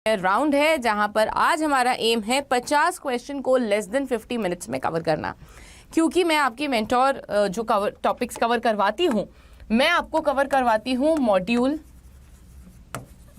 Round है जहां पर आज हमारा एम है 50 क्वेश्चन को लेस देन 50 मिनट्स में कवर करना। क्योंकि मैं आपकी मेंटोर जो टॉपिक्स कवर करवाती हूं, मैं आपको कवर करवाती हूं मॉड्यूल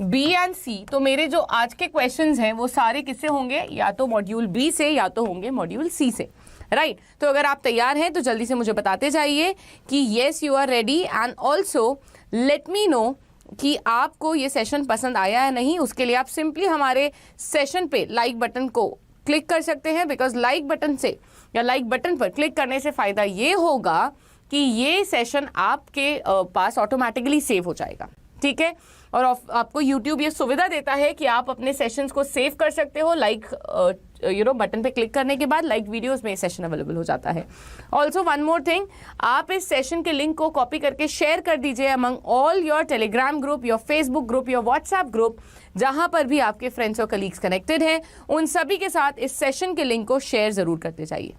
बी एंड सी। तो मेरे जो आज के क्वेश्चंस हैं वो सारे किससे होंगे, या तो मॉड्यूल बी से या तो होंगे मॉड्यूल सी से, राइट। तो अगर आप तैयार हैं तो जल्दी से मुझे बताते जाइए कि yes you are ready, and also let me know कि आपको ये सेशन पसंद आया है नहीं। उसके लिए आप सिंपली हमारे सेशन पे लाइक बटन को क्लिक कर सकते हैं, बिकॉज लाइक बटन से या लाइक बटन पर क्लिक करने से फ़ायदा ये होगा कि ये सेशन आपके पास ऑटोमेटिकली सेव हो जाएगा, ठीक है। और आपको YouTube ये सुविधा देता है कि आप अपने सेशंस को सेव कर सकते हो। लाइक बटन पे क्लिक करने के बाद लाइक वीडियोस में सेशन अवेलेबल हो जाता है। ऑल्सो वन मोर थिंग, आप इस सेशन के लिंक को कॉपी करके शेयर कर दीजिए among all your Telegram group, your Facebook group, your WhatsApp group, जहां पर भी आपके फ्रेंड्स और कलीग्स कनेक्टेड हैं, उन सभी के साथ इस सेशन के लिंक को शेयर जरूर करते जाइए।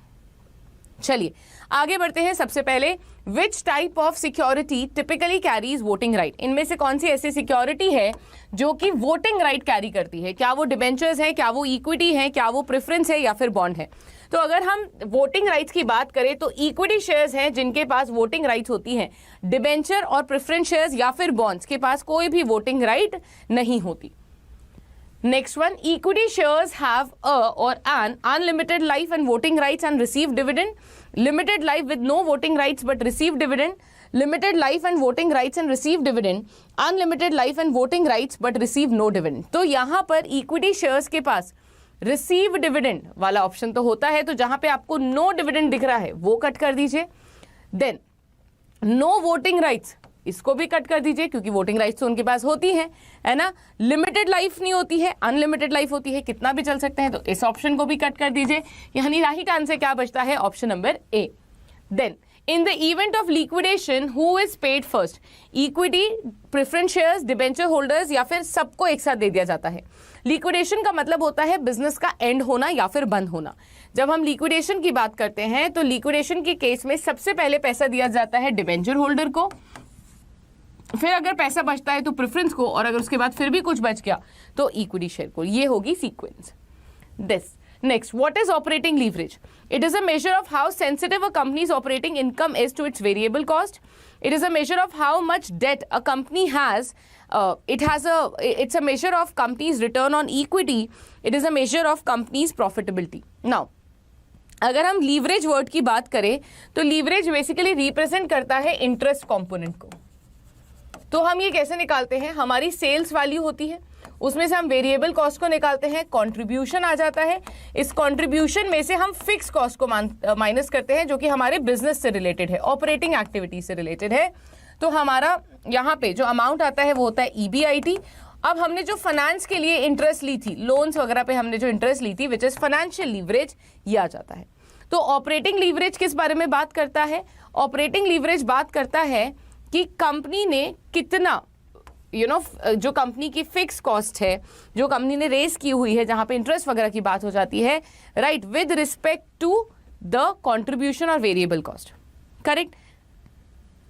चलिए आगे बढ़ते हैं। सबसे पहले, which type of security typically carries voting right? इनमें से कौन सी ऐसी सिक्योरिटी है जो कि वोटिंग राइट कैरी करती है? क्या वो डिबेंचर्स है, क्या वो इक्विटी है, क्या वो प्रेफरेंस है, या फिर बॉन्ड है? तो अगर हम वोटिंग राइट्स की बात करें तो इक्विटी शेयर्स हैं जिनके पास वोटिंग राइट्स होती हैं। डिबेंचर और प्रेफरेंस शेयर्स या फिर बॉन्ड्स के पास कोई भी वोटिंग राइट नहीं होती। Next one, equity shares have a or an unlimited life and voting rights and receive dividend. Limited life with no voting rights but receive dividend. Limited life and voting rights and receive dividend. Unlimited life and voting rights but receive no dividend. तो यहाँ पर equity shares के पास receive dividend वाला option तो होता है, तो जहाँ पे आपको no dividend दिख रहा है वो कट कर दीजिए। Then no voting rights, इसको भी कट कर दीजिए क्योंकि वोटिंग राइट्स तो उनके पास होती है ना। लिमिटेड लाइफ नहीं होती है, अनलिमिटेड लाइफ होती है, कितना भी चल सकते हैं, तो इस ऑप्शन को भी कट कर दीजिए। यानी राइट आंसर क्या बचता है? Option number A. Then in the event of liquidation who is paid first? Equity, preference shares, debenture holders, या फिर सबको एक साथ दे दिया जाता है। लिक्विडेशन का मतलब होता है बिजनेस का एंड होना या फिर बंद होना। जब हम लिक्विडेशन की बात करते हैं तो लिक्विडेशन के केस में सबसे पहले पैसा दिया जाता है डिबेंचर होल्डर को, फिर अगर पैसा बचता है तो प्रेफरेंस को, और अगर उसके बाद फिर भी कुछ बच गया तो इक्विटी शेयर को। ये होगी sequence. This next, what is operating leverage? It is a measure of how sensitive a company's operating income is to its variable cost. It is a measure of how much debt a company has. It's a measure of company's return on equity. It is a measure of company's profitability. Now, अगर हम leverage word की बात करें तो leverage basically represent करता है interest component को। तो हम ये कैसे निकालते हैं? हमारी सेल्स वैल्यू होती है, उसमें से हम वेरिएबल कॉस्ट को निकालते हैं, कंट्रीब्यूशन आ जाता है। इस कंट्रीब्यूशन में से हम फिक्स कॉस्ट को माइनस करते हैं जो कि हमारे बिजनेस से रिलेटेड है, ऑपरेटिंग एक्टिविटी से रिलेटेड है। तो हमारा यहाँ पे जो अमाउंट आता है वो होता है EBIT। अब हमने जो फाइनेंस के लिए इंटरेस्ट ली थी, लोन्स वगैरह पे हमने जो इंटरेस्ट ली थी, विच इज फाइनेंशियल लीवरेज, ये आ जाता है। तो ऑपरेटिंग लीवरेज किस बारे में बात करता है? ऑपरेटिंग लीवरेज बात करता है कि कंपनी ने कितना जो कंपनी की फिक्स कॉस्ट है, जो कंपनी ने रेस की हुई है, जहां पे इंटरेस्ट वगैरह की बात हो जाती है, right, with respect to the contribution और variable cost. Correct?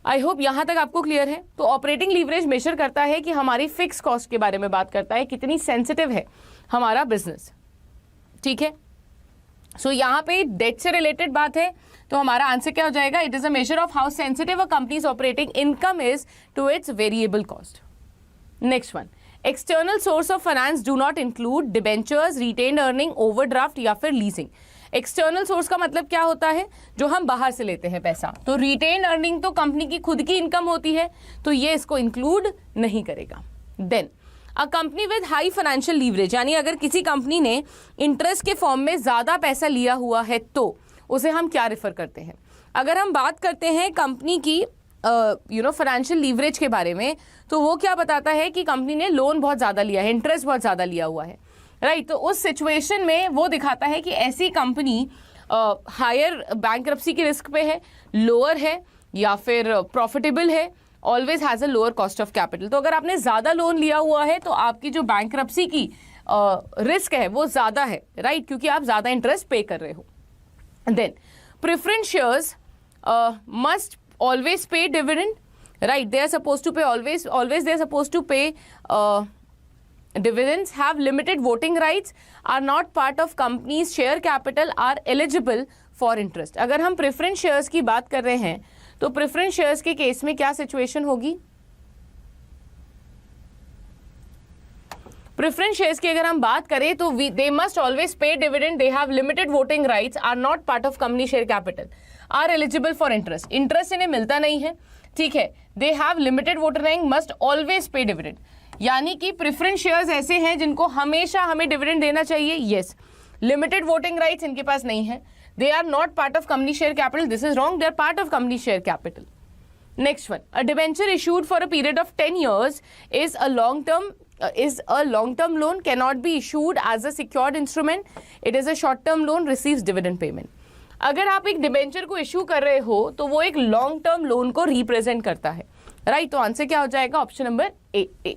I hope यहां तक आपको क्लियर है। तो ऑपरेटिंग लीवरेज मेजर करता है कि हमारी फिक्स कॉस्ट के बारे में बात करता है, कितनी सेंसिटिव है हमारा बिजनेस, ठीक है। सो यहाँ पे डेट से रिलेटेड बात है, तो हमारा आंसर क्या हो जाएगा? It is a measure of how sensitive a company's operating income is to its variable cost. Next one, external source of finance do not include debentures, retained earning, overdraft या फिर leasing. External source का मतलब क्या होता है? जो हम बाहर से लेते हैं पैसा। तो रिटेन्ड अर्निंग तो कंपनी की खुद की इनकम होती है, तो ये इसको इंक्लूड नहीं करेगा। Then a company with high financial leverage, यानी अगर किसी कंपनी ने इंटरेस्ट के फॉर्म में ज्यादा पैसा लिया हुआ है तो उसे हम क्या रेफर करते हैं? अगर हम बात करते हैं कंपनी की फाइनेंशियल लीवरेज के बारे में, तो वो क्या बताता है कि कंपनी ने लोन बहुत ज़्यादा लिया है, इंटरेस्ट बहुत ज़्यादा लिया हुआ है, राइट। तो उस सिचुएशन में वो दिखाता है कि ऐसी कंपनी हायर बैंक्रप्सी के रिस्क पे है, लोअर है, या फिर प्रॉफिटेबल है, always has a lower cost of capital. तो अगर आपने ज़्यादा लोन लिया हुआ है तो आपकी जो बैंक्रप्सी की रिस्क है वो ज़्यादा है, राइट, क्योंकि आप ज़्यादा इंटरेस्ट पे कर रहे हो। Then preference shares must always pay dividend, right? They are supposed to pay always they are supposed to pay dividends, have limited voting rights, are not part of company's share capital, are eligible for interest. अगर हम preference shares की बात कर रहे हैं तो preference shares के case में क्या सिचुएशन होगी? प्रेफरेंस शेयर्स की अगर हम बात करें तो they must always pay dividend, they have limited voting rights, are not part of company share capital, are eligible for interest. Interest इन्हें मिलता नहीं है, ठीक है. They have limited voter rank, must always pay dividend. यानी कि preference shares ऐसे हैं जिनको हमेशा हमें डिविडेंड देना चाहिए. यस. लिमिटेड वोटिंग राइट्स इनके पास नहीं है. They are not part of company share capital. This is wrong. They are part of company share capital. Next one, a debenture issued for a period of 10 years is a long-term loan, cannot be issued as a secured instrument. It is a short-term loan, receives dividend payment. अगर आप एक debenture को issue कर रहे हो तो वो एक लॉन्ग टर्म लोन को रिप्रेजेंट करता है, राइट. तो आंसर क्या हो जाएगा? Option number A.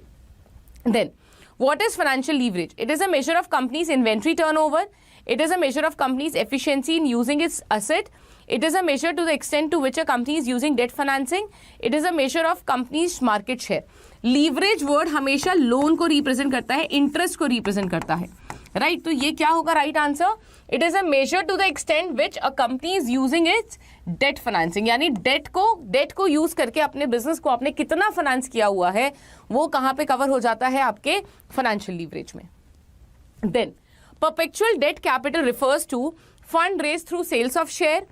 Then what is financial leverage? It is a measure of company's inventory turnover. It is a measure of company's efficiency in using its asset. It is a measure to the extent to which a company is using debt financing. It is a measure of company's market share. Leverage word हमेशा loan को represent करता है, interest को represent करता है, right. तो ये क्या होगा right answer? It is a measure to the extent which a company is using its debt financing. यानी डेट को यूज करके अपने बिजनेस को आपने कितना फाइनेंस किया हुआ है वो कहाँ पे कवर हो जाता है? आपके फाइनेंशियल लीवरेज में. Then perpetual debt capital refers to fund raised through sales of share,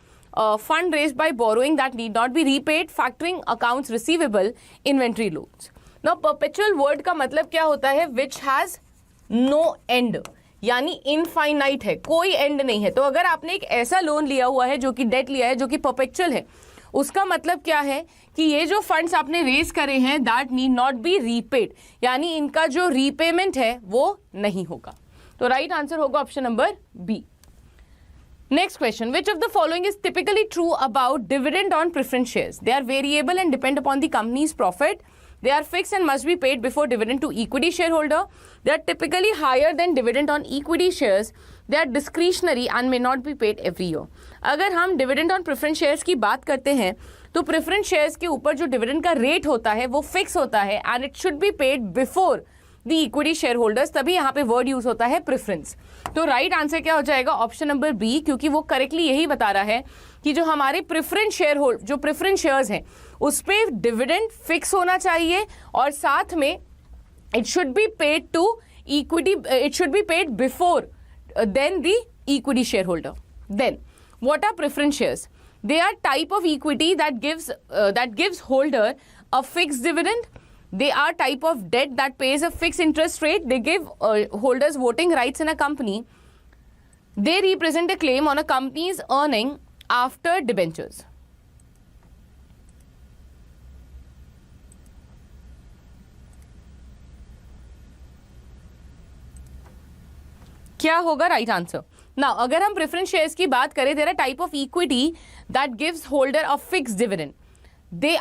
fund raised by borrowing that need not be repaid, factoring accounts receivable, inventory loans. Now perpetual word का मतलब क्या होता है? which has no end, यानी infinite है, कोई and नहीं है. तो अगर आपने एक ऐसा लोन लिया हुआ है जो कि डेट लिया है जो कि परपेचुअल है, उसका मतलब क्या है कि ये जो फंड्स आपने रेज करे हैं that need not be repaid, यानी इनका जो रीपेमेंट है वो नहीं होगा. तो राइट आंसर होगा option number B. Next question, which of the following is typically true about dividend on preference shares? They are variable and depend upon the company's profit. They are fixed and must be paid before dividend to equity shareholder. They are typically higher than dividend on equity shares. They are discretionary and may not be paid every year. अगर हम dividend on preference shares की बात करते हैं तो preference shares के ऊपर जो dividend का रेट होता है वो फिक्स होता है and it should be paid before the equity shareholders. तभी यहाँ पे वर्ड यूज होता है प्रेफरेंस. तो राइट आंसर क्या हो जाएगा? ऑप्शन नंबर बी, क्योंकि वो करेक्टली यही बता रहा है कि जो हमारे प्रेफरेंस शेयर जो प्रेफरेंस शेयर्स हैं उस पर डिविडेंड फिक्स होना चाहिए और साथ में it should be paid to equity, it should be paid before then the equity share holder. Then what are preference shares? They are type of equity that gives holder a fixed dividend. They are type of debt that pays a fixed interest rate. They give holders voting rights in a company. They represent a claim on a company's earning after debentures. क्या होगा right answer? Now अगर हम preference shares की बात करें, there are type of equity that gives holder a fixed dividend.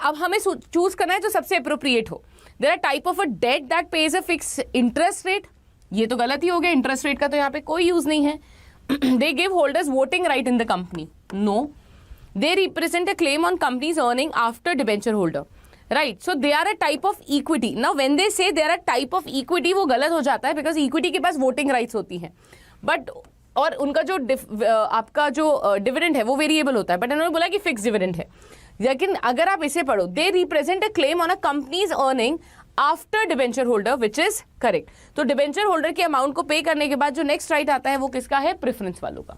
अब हमें choose करना है जो सबसे अप्रोप्रिएट हो. There are type of a debt that pays a fix interest rate. ये तो गलत ही हो गया, इंटरेस्ट रेट का तो यहाँ पे कोई यूज नहीं है. They give holders voting right in the company. No. They represent a claim on company's earning after debenture holder. Right. So they are a type of equity. Now when they say they are a type of equity, वो गलत हो जाता है because equity के पास voting rights होती हैं but और उनका जो आपका जो डिविडेंड है वो वेरिएबल होता है, बट उन्होंने बोला कि फिक्स डिविडेंड है. लेकिन अगर आप इसे पढ़ो, दे represent a claim on a companies earning after debenture holder, which is correct. तो डिबेंचर होल्डर के अमाउंट को पे करने के बाद जो नेक्स्ट राइट आता है वो किसका है? प्रेफरेंस वालों का.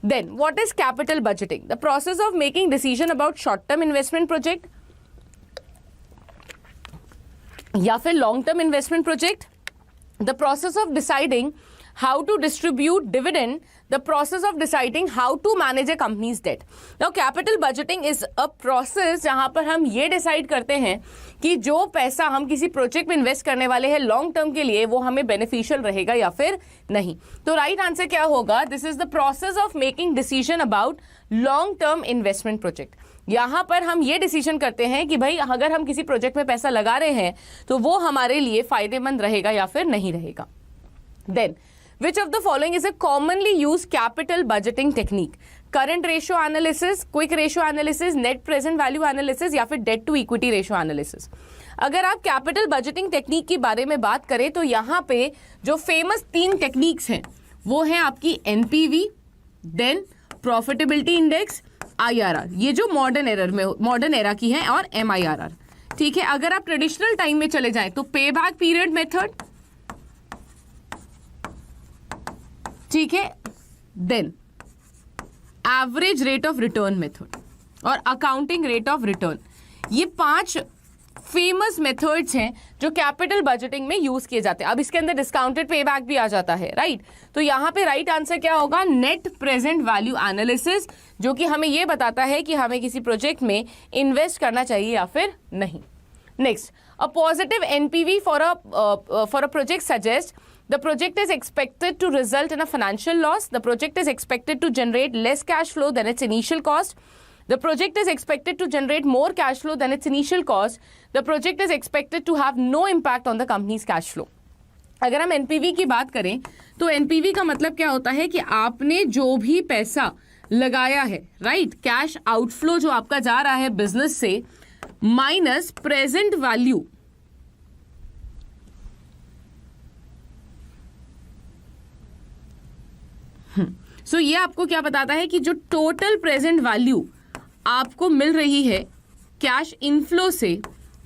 Then what is capital budgeting? The process of making decision about short term investment project या फिर long term investment project. The process of deciding how to distribute dividend, the process of deciding how to manage a company's debt. Now capital budgeting is a process जहाँ पर हम ये decide करते हैं कि जो पैसा हम किसी प्रोजेक्ट में इन्वेस्ट करने वाले हैं लॉन्ग टर्म के लिए वो हमें बेनिफिशियल रहेगा या फिर नहीं. तो राइट आंसर क्या होगा? This is the process of making decision about long term investment project. यहाँ पर हम ये डिसीजन करते हैं कि भाई अगर हम किसी प्रोजेक्ट में पैसा लगा रहे हैं तो वो हमारे लिए फायदेमंद रहेगा या फिर नहीं रहेगा. Then Which of the following is a commonly used capital budgeting technique? Current ratio analysis, quick ratio analysis, net present value analysis या फिर debt to equity ratio analysis. अगर आप कैपिटल बजटिंग टेक्निक के बारे में बात करें तो यहाँ पे जो फेमस 3 टेक्निक्स हैं वो है आपकी NPV, then profitability index, IRR, ये जो मॉडर्न एरा की है, और एमआईआरआर. ठीक है, अगर आप ट्रेडिशनल टाइम में चले जाएं तो पे बैक पीरियड मेथड, ठीक है, then average rate of return method और अकाउंटिंग रेट ऑफ रिटर्न. ये 5 फेमस मेथड्स हैं जो कैपिटल बजटिंग में यूज किए जाते हैं. अब इसके अंदर डिस्काउंटेड पे बैक भी आ जाता है, राइट. तो यहां पे राइट आंसर क्या होगा? नेट प्रेजेंट वैल्यू एनालिसिस, जो कि हमें ये बताता है कि हमें किसी प्रोजेक्ट में इन्वेस्ट करना चाहिए या फिर नहीं. Next, a positive NPV for a project suggest the project is expected to result in a financial loss. The project is expected to generate less cash flow than its initial cost. The project is expected to generate more cash flow than its initial cost. The project is expected to have no impact on the company's cash flow. अगर हम NPV की बात करें तो NPV का मतलब क्या होता है कि आपने जो भी पैसा लगाया है, राइट, कैश आउटफ्लो जो आपका जा रहा है बिजनेस से, माइनस प्रेजेंट वैल्यू सो ये आपको क्या बताता है कि जो टोटल प्रेजेंट वैल्यू आपको मिल रही है कैश इनफ्लो से,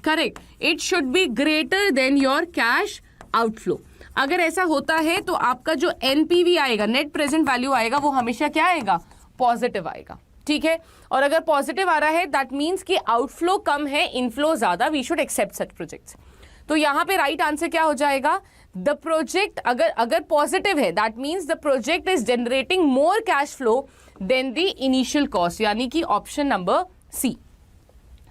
correct, it should be greater than your cash outflow. अगर ऐसा होता है तो आपका जो एनपीवी आएगा, नेट प्रेजेंट वैल्यू आएगा, वो हमेशा क्या आएगा? पॉजिटिव आएगा. ठीक है, और अगर पॉजिटिव आ रहा है दैट मीन्स कि आउटफ्लो कम है, इनफ्लो ज्यादा. We should accept such projects. तो यहां पे राइट आंसर क्या हो जाएगा? द प्रोजेक्ट अगर पॉजिटिव है that means the project is generating more cash flow than the initial cost, यानी कि option number C.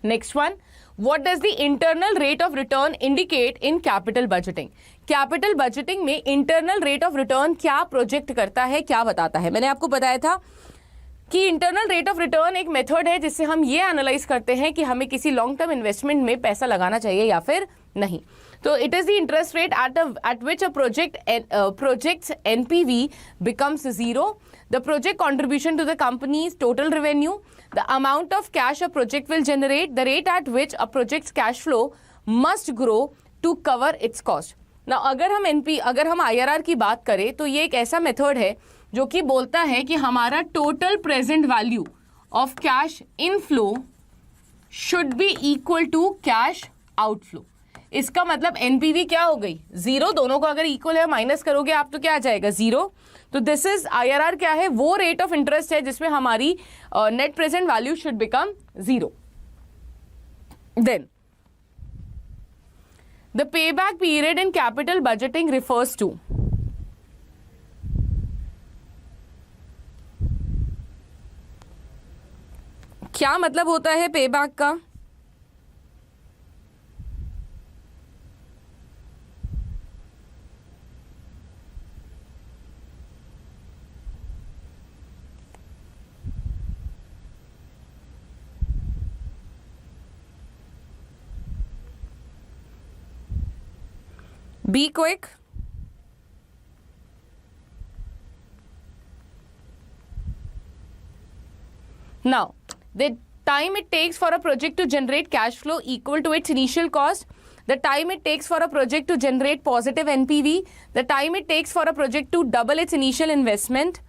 Next one, what does the internal rate of return indicate in capital budgeting? Capital budgeting में internal rate of return क्या project करता है, क्या बताता है? मैंने आपको बताया था कि इंटरनल रेट ऑफ रिटर्न एक मेथड है जिससे हम ये एनालाइज करते हैं कि हमें किसी लॉन्ग टर्म इन्वेस्टमेंट में पैसा लगाना चाहिए या फिर नहीं. तो it is the interest rate at which a project's NPV becomes zero, the project contribution to the company's total revenue, the amount of cash a project will generate, the rate at which a project's cash flow must grow to cover its cost. Now अगर हम IRR की बात करें तो ये एक ऐसा method है जो कि बोलता है कि हमारा total present value of cash inflow should be equal to cash outflow. इसका मतलब एनपीवी क्या हो गई? 0. दोनों को अगर इक्वल है माइनस करोगे आप तो क्या आ जाएगा? 0. तो दिस इज आईआरआर. क्या है? वो रेट ऑफ इंटरेस्ट है जिसमें हमारी net present value should become 0. Then the pay back period in capital budgeting refers to, क्या मतलब होता है पे बैक का? Be quick. Now, the time it takes for a project to generate cash flow equal to its initial cost, the time it takes for a project to generate positive NPV, the time it takes for a project to double its initial investment,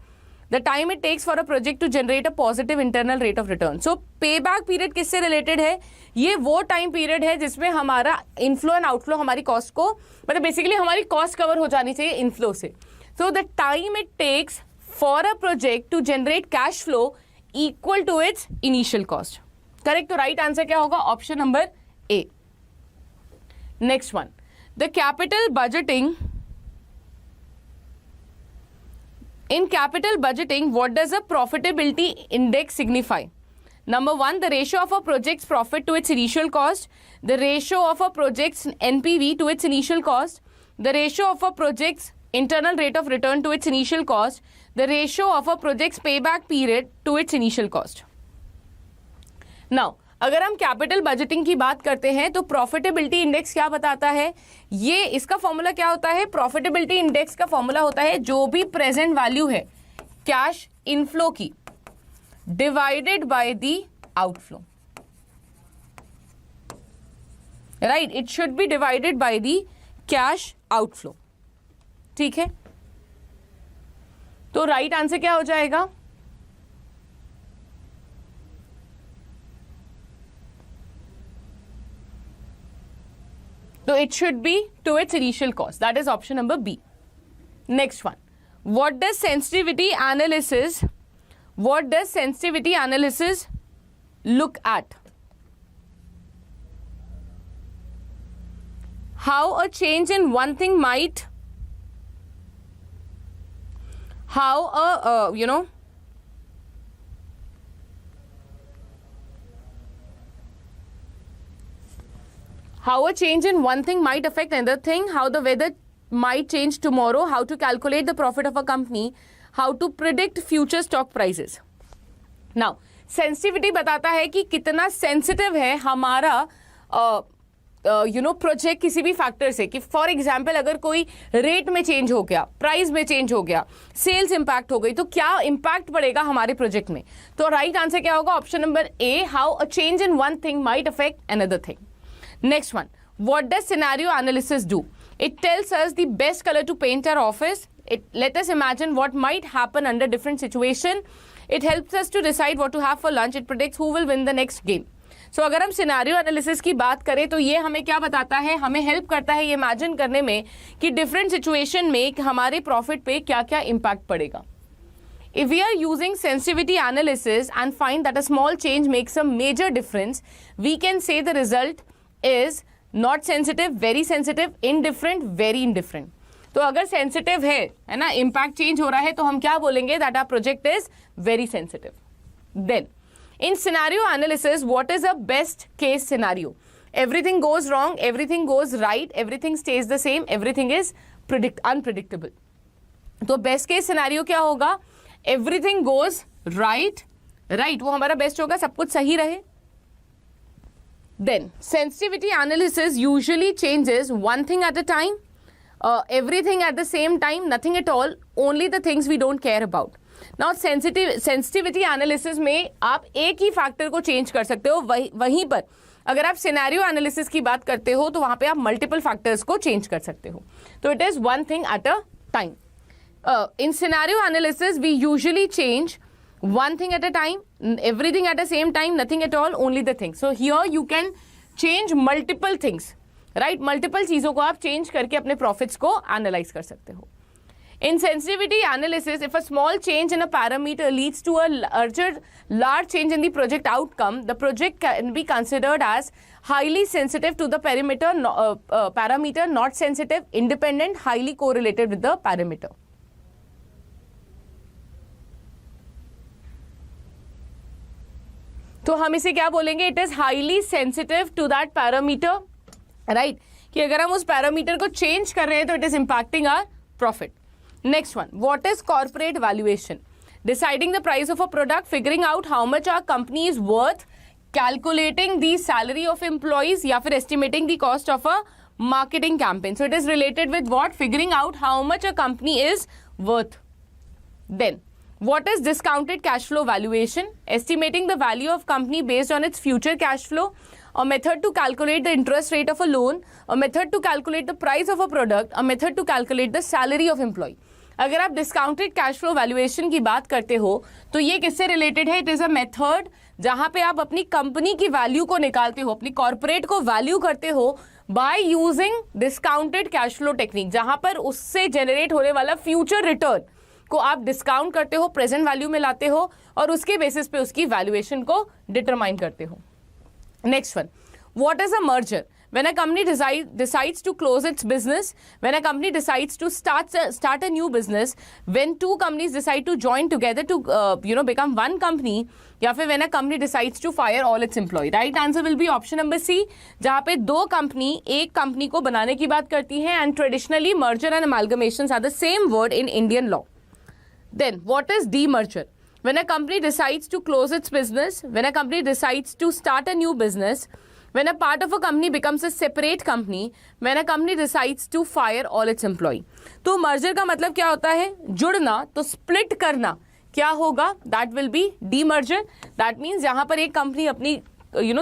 the time it takes for a project to generate a positive internal rate of return. So payback period किससे related है? ये वो time period है जिसमें हमारा inflow and outflow हमारी cost को, मतलब बेसिकली हमारी कॉस्ट कवर हो जानी चाहिए इनफ्लो से. So the time it takes for a project to generate cash flow equal to its initial cost. Correct. तो राइट आंसर क्या होगा? Option number A. Next one, the capital budgeting. In capital budgeting, what does a profitability index signify? Number 1, the ratio of a project's profit to its initial cost, the ratio of a project's NPV to its initial cost, the ratio of a project's internal rate of return to its initial cost, the ratio of a project's payback period to its initial cost. Now, अगर हम capital budgeting की बात करते हैं तो profitability index क्या बताता है, ये इसका फॉर्मूला क्या होता है, प्रॉफिटेबिलिटी इंडेक्स का फॉर्मूला होता है जो भी प्रेजेंट वैल्यू है कैश इनफ्लो की divided by the outflow, right, it should B divided by the cash outflow, ठीक है। तो राइट आंसर क्या हो जाएगा, so it should be to its initial cost, that is option number B. Next one, what does sensitivity analysis look at? How a change in one thing might, how a how a change in one thing might affect another thing, how the weather might change tomorrow, how to calculate the profit of a company, how to predict future stock prices. Now, sensitivity बताता है कि कितना sensitive है हमारा project किसी भी factor से, कि फॉर एग्जाम्पल अगर कोई रेट में चेंज हो गया, प्राइस में चेंज हो गया, सेल्स इंपैक्ट हो गई, तो क्या इंपैक्ट पड़ेगा हमारे प्रोजेक्ट में। तो राइट आंसर क्या होगा, option number A, how a change in one thing might affect another thing. Next one, what does scenario analysis do? It tells us the best color to paint our office. Let us imagine what might happen under different situation. It helps us to decide what to have for lunch. It predicts who will win the next game. So अगर हम scenario analysis की बात करें तो ये हमें क्या बताता है, हमें हेल्प करता है ये इमेजिन करने में कि डिफरेंट सिचुएशन में हमारे प्रॉफिट पे क्या क्या इम्पैक्ट पड़ेगा। If we are using sensitivity analysis and find that a small change makes a major difference, we can say the result is not sensitive, very sensitive, indifferent, very indifferent. तो अगर sensitive है ना, impact change हो रहा है, तो हम क्या बोलेंगे, that our project is very sensitive. Then in scenario analysis what is a best case scenario? Everything goes wrong, everything goes right, everything stays the same, everything is unpredictable. तो best case scenario क्या होगा, everything goes right, वो हमारा best होगा, सब कुछ सही रहे। Then sensitivity analysis usually changes one thing at a time, everything at the same time, nothing at all, only the things we don't care about. Now sensitivity analysis में आप एक ही फैक्टर को चेंज कर सकते हो, वहीं पर अगर आप सिनेरियो एनालिसिस की बात करते हो तो वहां पे आप मल्टीपल फैक्टर्स को चेंज कर सकते हो। तो it is one thing at a time. In scenario analysis we usually change one thing at a time, everything at the same time, nothing at all, only the thing. So here you can change multiple things, right? Multiple चीजों को आप change करके अपने profits को analyze कर सकते हो। In sensitivity analysis, if a small change in a parameter leads to a large change in the project outcome, the project can be considered as highly sensitive to the parameter, not sensitive, independent, highly correlated with the parameter. तो हम इसे क्या बोलेंगे, it is highly sensitive to that parameter, right, कि अगर हम उस parameter को चेंज कर रहे हैं तो it is impacting our profit. Next one, what is corporate valuation? Deciding the price of a product, figuring out how much our company is worth, calculating the salary of employees, या फिर estimating the cost of a marketing campaign. So it is related with what, figuring out how much a company is worth. Then what is discounted cash flow valuation? Estimating the value of company based on its future cash flow, a method to calculate the interest rate of a loan, a method to calculate the price of a product, a method to calculate the salary of employee. अगर आप discounted cash flow valuation की बात करते हो तो ये किससे related है? इट इज अ मेथड जहां पे आप अपनी कंपनी की वैल्यू को निकालते हो, अपनी कॉर्पोरेट को वैल्यू करते हो by using discounted cash flow technique, जहां पर उससे जनरेट होने वाला फ्यूचर रिटर्न को आप डिस्काउंट करते हो, प्रेजेंट वैल्यू में लाते हो और उसके बेसिस पे उसकी वैल्यूएशन को डिटरमाइन करते हो। Next one, what is a merger? When a company decides to close its business, when a company decides to start a new business, when two companies decide to join together to become one company, या फिर when a company decides to fire all its employees. Right answer will be option number C, जहाँ पे दो company एक company को बनाने की बात करती हैं, and traditionally merger and amalgamations are the same word in Indian law. Then what is demerger? when a company decides to close its business, when a company decides to start a new business, when a part of a company becomes a separate company, when a company decides to fire all its employee. तो merger का मतलब क्या होता है? जुड़ना, तो split करना क्या होगा? That will be demerger. That means यहाँ पर एक कंपनी अपनी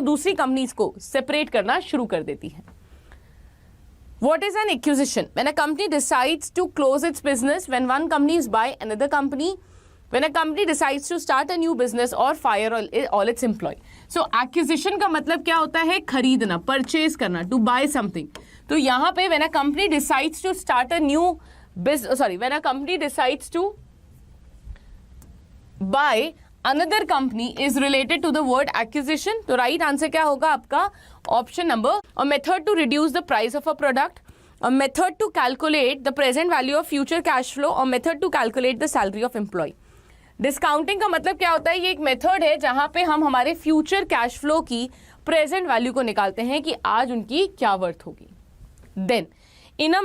दूसरी कंपनीज को सेपरेट करना शुरू कर देती है. What is an acquisition? When a company decides to close its business, when one company is buy another company, when a company decides to start a new business or fire all its employee. So acquisition का मतलब क्या होता है? खरीदना, purchase करना, to buy something. तो यहाँ पे when a company decides to start a new business, when a company decides to buy another company is related to the word acquisition. तो right answer क्या होगा आपका? Option number. A method to reduce the price of a product, a method to calculate the present value of future cash flow, or method to calculate the salary of employee. Discounting का मतलब क्या होता है? ये एक method है जहां पे हम हमारे फ्यूचर कैश फ्लो की प्रेजेंट वैल्यू को निकालते हैं कि आज उनकी क्या वर्थ होगी. Then in a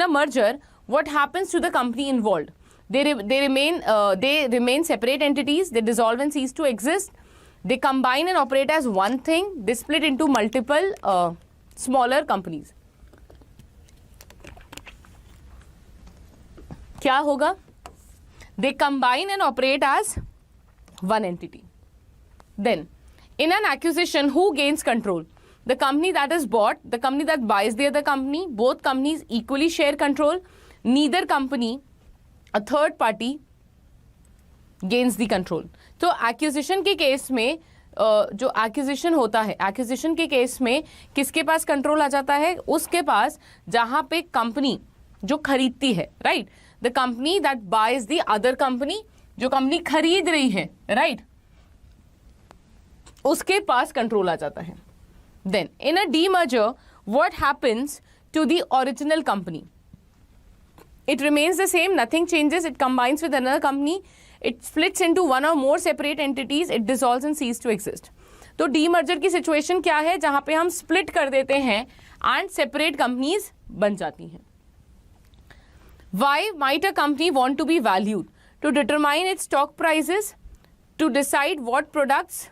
merger what happens to the company involved? They remain separate entities. They dissolve and cease to exist. They combine and operate as one thing. They split into multiple smaller companies. क्या होगा? They combine and operate as one entity. Then, in an acquisition, who gains control? The company that is bought, the company that buys the other company. Both companies equally share control. Neither company, a third party, gains the control. तो acquisition के case में जो acquisition होता है, acquisition के case में किसके पास control आ जाता है? उसके पास जहां पे कंपनी जो खरीदती है, right? The company that buys the other company, जो कंपनी खरीद रही है, राइट, उसके पास कंट्रोल आ जाता है. Then in a demerger what happens to the original company? It remains the same, nothing changes. It combines with another company. It splits into one or more separate entities. It dissolves and ceases to exist. तो demerger की situation क्या है? जहां पे हम split कर देते हैं एंड सेपरेट कंपनीज बन जाती हैं. Why might a company want to be valued? To determine its stock prices, to decide what products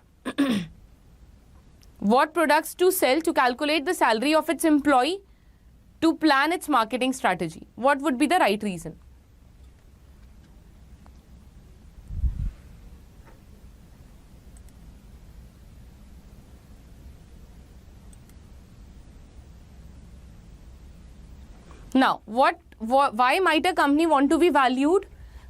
to sell, to calculate the salary of its employee, to plan its marketing strategy. What would be the right reason? Now, why might a company want to be valued?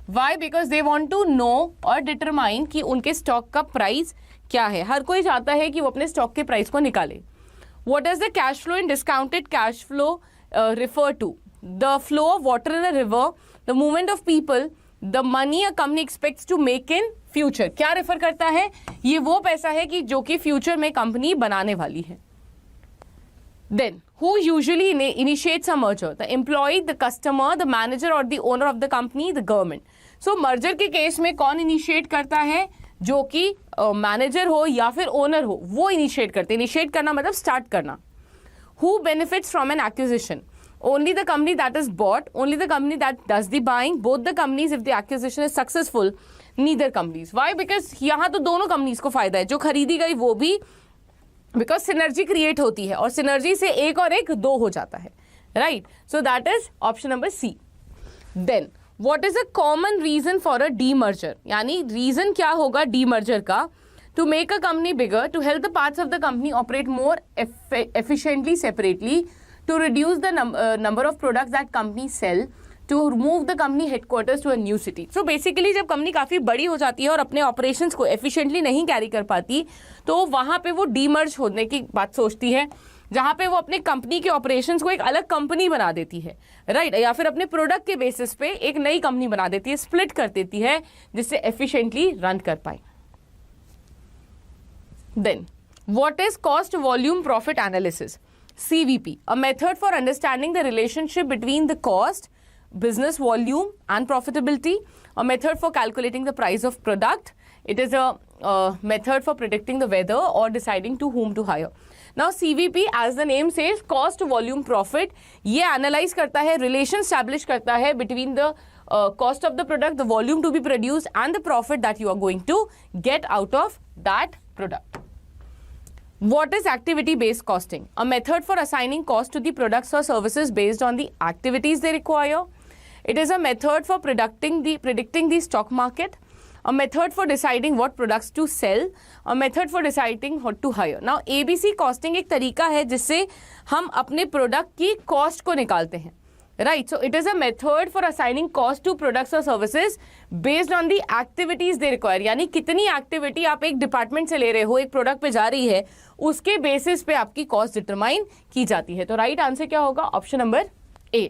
Why? Because they want to know or determine कि उनके stock का price क्या है. हर कोई चाहता है कि वो अपने स्टॉक के प्राइस को निकाले. What does the cash flow in discounted cash flow refer to? The flow of water in a river, the movement of people, the money a company expects to make in future. क्या refer करता है? ये वो पैसा है कि जो कि फ्यूचर में कंपनी बनाने वाली है. Then, who usually initiates a merger? The employee, the customer, the manager or the owner of the company, the government. So, merger के केस में कौन इनिशिएट करता है? जो कि मैनेजर हो या फिर ओनर हो, वो इनिशिएट करते हैं. इनिशिएट करना मतलब स्टार्ट करना. Who benefits from an acquisition? Only the company that is bought, only the company that does the buying, both the companies if the acquisition is successful, neither companies. Why? Because यहाँ तो दोनों companies को फायदा है. जो खरीदी गई वो भी, बिकॉज सिनर्जी क्रिएट होती है और सिनर्जी से एक और एक दो हो जाता है, right? So that is option number C. Then what is a common reason for a demerger? यानी रीजन क्या होगा डीमर्जर का? To make a company bigger, to help the parts of the company operate more efficiently separately, to reduce the number of products that company sell, to move the company headquarters to a new city. So basically जब company काफ़ी बड़ी हो जाती है और अपने operations को efficiently नहीं कैरी कर पाती, तो वहाँ पे वो डीमर्ज होने की बात सोचती है, जहाँ पे वो अपने कंपनी के ऑपरेशंस को एक अलग कंपनी बना देती है, राइट? या फिर अपने प्रोडक्ट के बेसिस पे एक नई कंपनी बना देती है, स्प्लिट कर देती है, जिससे एफिशिएंटली रन कर पाए. Then what is cost volume profit analysis? CVP, a method for understanding the relationship between the cost, business volume and profitability, a method for calculating the price of product. It is a method for predicting the weather or deciding to whom to hire. Now CVP, as the name says, cost volume profit, ये analyze करता है, relation establish करता है between the cost of the product, the volume to be produced, and the profit that you are going to get out of that product. What is activity-based costing? A method for assigning cost to the products or services based on the activities they require. It is a method for predicting the stock market. A method for deciding what products to sell. A method for deciding what to hire. Now ABC costing एक तरीका है जिससे हम अपने product की cost को निकालते हैं, right. So it is a method for assigning cost to products और services based on the activities they require. यानी कितनी एक्टिविटी आप एक डिपार्टमेंट से ले रहे हो, एक प्रोडक्ट पे जा रही है, उसके बेसिस पे आपकी कॉस्ट डिटरमाइन की जाती है. तो राइट आंसर क्या होगा? Option number A.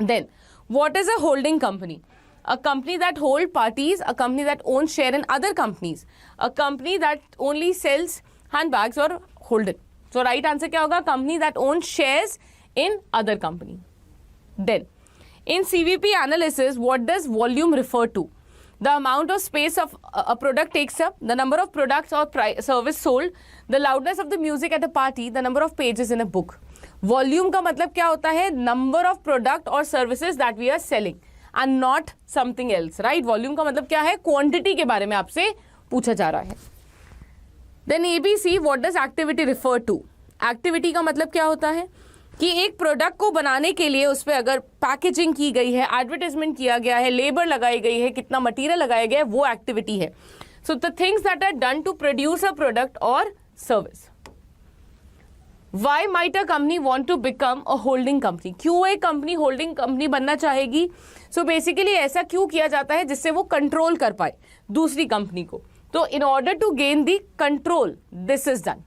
Then what is a holding company? A company that hold parties, a company that owns share in other companies, a company that only sells handbags or hold it. So right answer क्या होगा? Company that owns shares in other company. Then in CVP analysis, what does volume refer to? The amount of space of a product takes up, the number of products or service sold, the loudness of the music at a party, the number of pages in a book. Volume का मतलब क्या होता है? Number of product or services that we are selling. And not something else, right? Volume का मतलब क्या है? Quantity के बारे में आपसे पूछा जा रहा है. Then ABC, what does activity refer to? Activity का मतलब क्या होता है कि एक प्रोडक्ट को बनाने के लिए उस पर अगर पैकेजिंग की गई है, एडवर्टाइजमेंट किया गया है, लेबर लगाई गई है, कितना मटीरियल लगाया गया है, वो एक्टिविटी है. So the things that are done to produce a product और service. Why might a company want to become a holding company? क्यों एक कंपनी होल्डिंग कंपनी बनना चाहेगी? सो बेसिकली ऐसा क्यों किया जाता है? जिससे वो कंट्रोल कर पाए दूसरी कंपनी को. तो in order to gain the control this is done.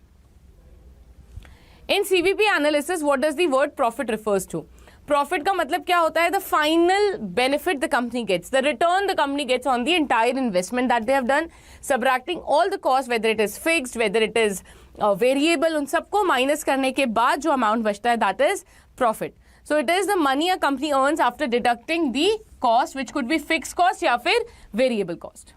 In CVP analysis what does the word profit refers to? Profit का मतलब क्या होता है? The final benefit the company gets, the return the company gets on the entire investment that they have done, subtracting all the cost, whether it is fixed, whether it is variable, उन सबको minus करने के बाद जो amount बचता है that is profit. So it is the money a company earns after deducting the cost which could be fixed cost या फिर variable cost.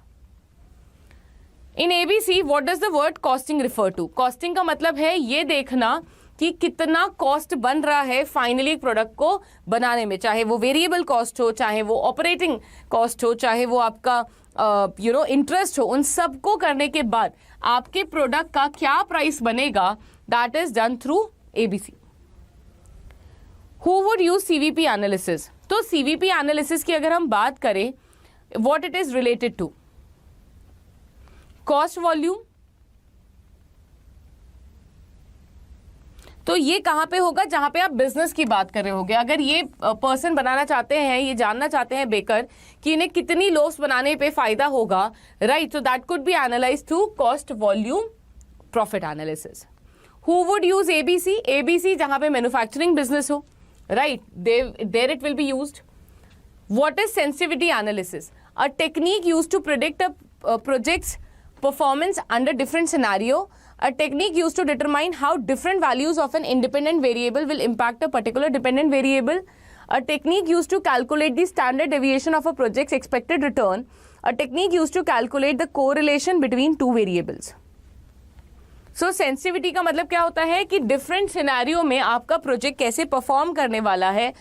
In ABC what does the word costing refer to? Costing का मतलब है ये देखना कि कितना cost बन रहा है फाइनली एक प्रोडक्ट को बनाने में, चाहे वो वेरिएबल कॉस्ट हो, चाहे वो ऑपरेटिंग कॉस्ट हो, चाहे वो आपका इंटरेस्ट हो. उन सबको करने के बाद आपके प्रोडक्ट का क्या प्राइस बनेगा, that is done through ABC. Who would use CVP analysis? तो सीवीपी एनालिसिस की अगर हम बात करें, what it is related to? Cost volume. तो ये कहाँ पे होगा? जहाँ पे आप बिजनेस की बात कर रहे होगे. अगर ये पर्सन बनाना चाहते हैं, ये जानना चाहते हैं बेकर कि इन्हें कितनी लोव्स बनाने पे फायदा होगा, right, so that could be analyse through cost volume profit analysis. Who would use ABC? ABC जहाँ पे मैन्युफैक्चरिंग बिजनेस हो, right, there it will be used. What is sensitivity analysis? A technique used to predict a projects performance under different scenario, a technique used to determine how different values of an independent variable will impact a particular dependent variable, a technique used to calculate the standard deviation of a project's expected return, a technique used to calculate the correlation between two variables. So sensitivity का मतलब क्या होता है कि different scenario में आपका project कैसे perform करने वाला है,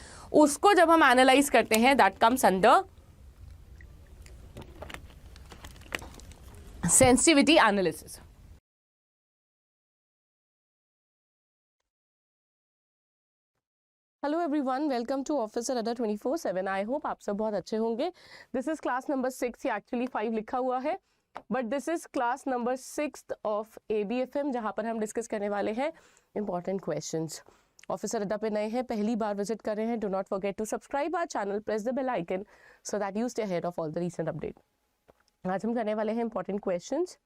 उसको जब हम एनालाइज करते हैं that comes under sensitivity analysis. Hello everyone, welcome to officer Adda 24/7. I hope आप सब बहुत अच्छे होंगे. दिस इज क्लास नंबर 6, या एक्चुअली 5 लिखा हुआ है, but this is class number 6 of ABFM, जहां पर हम डिस्कस करने वाले हैं इंपॉर्टेंट क्वेश्चंस. ऑफिसर अड्डा पे नए हैं, पहली बार विजिट कर रहे हैं, do not forget to subscribe our channel, press the bell icon so that you stay ahead of all the recent update. आज हम करने वाले हैं इंपॉर्टेंट क्वेश्चंस.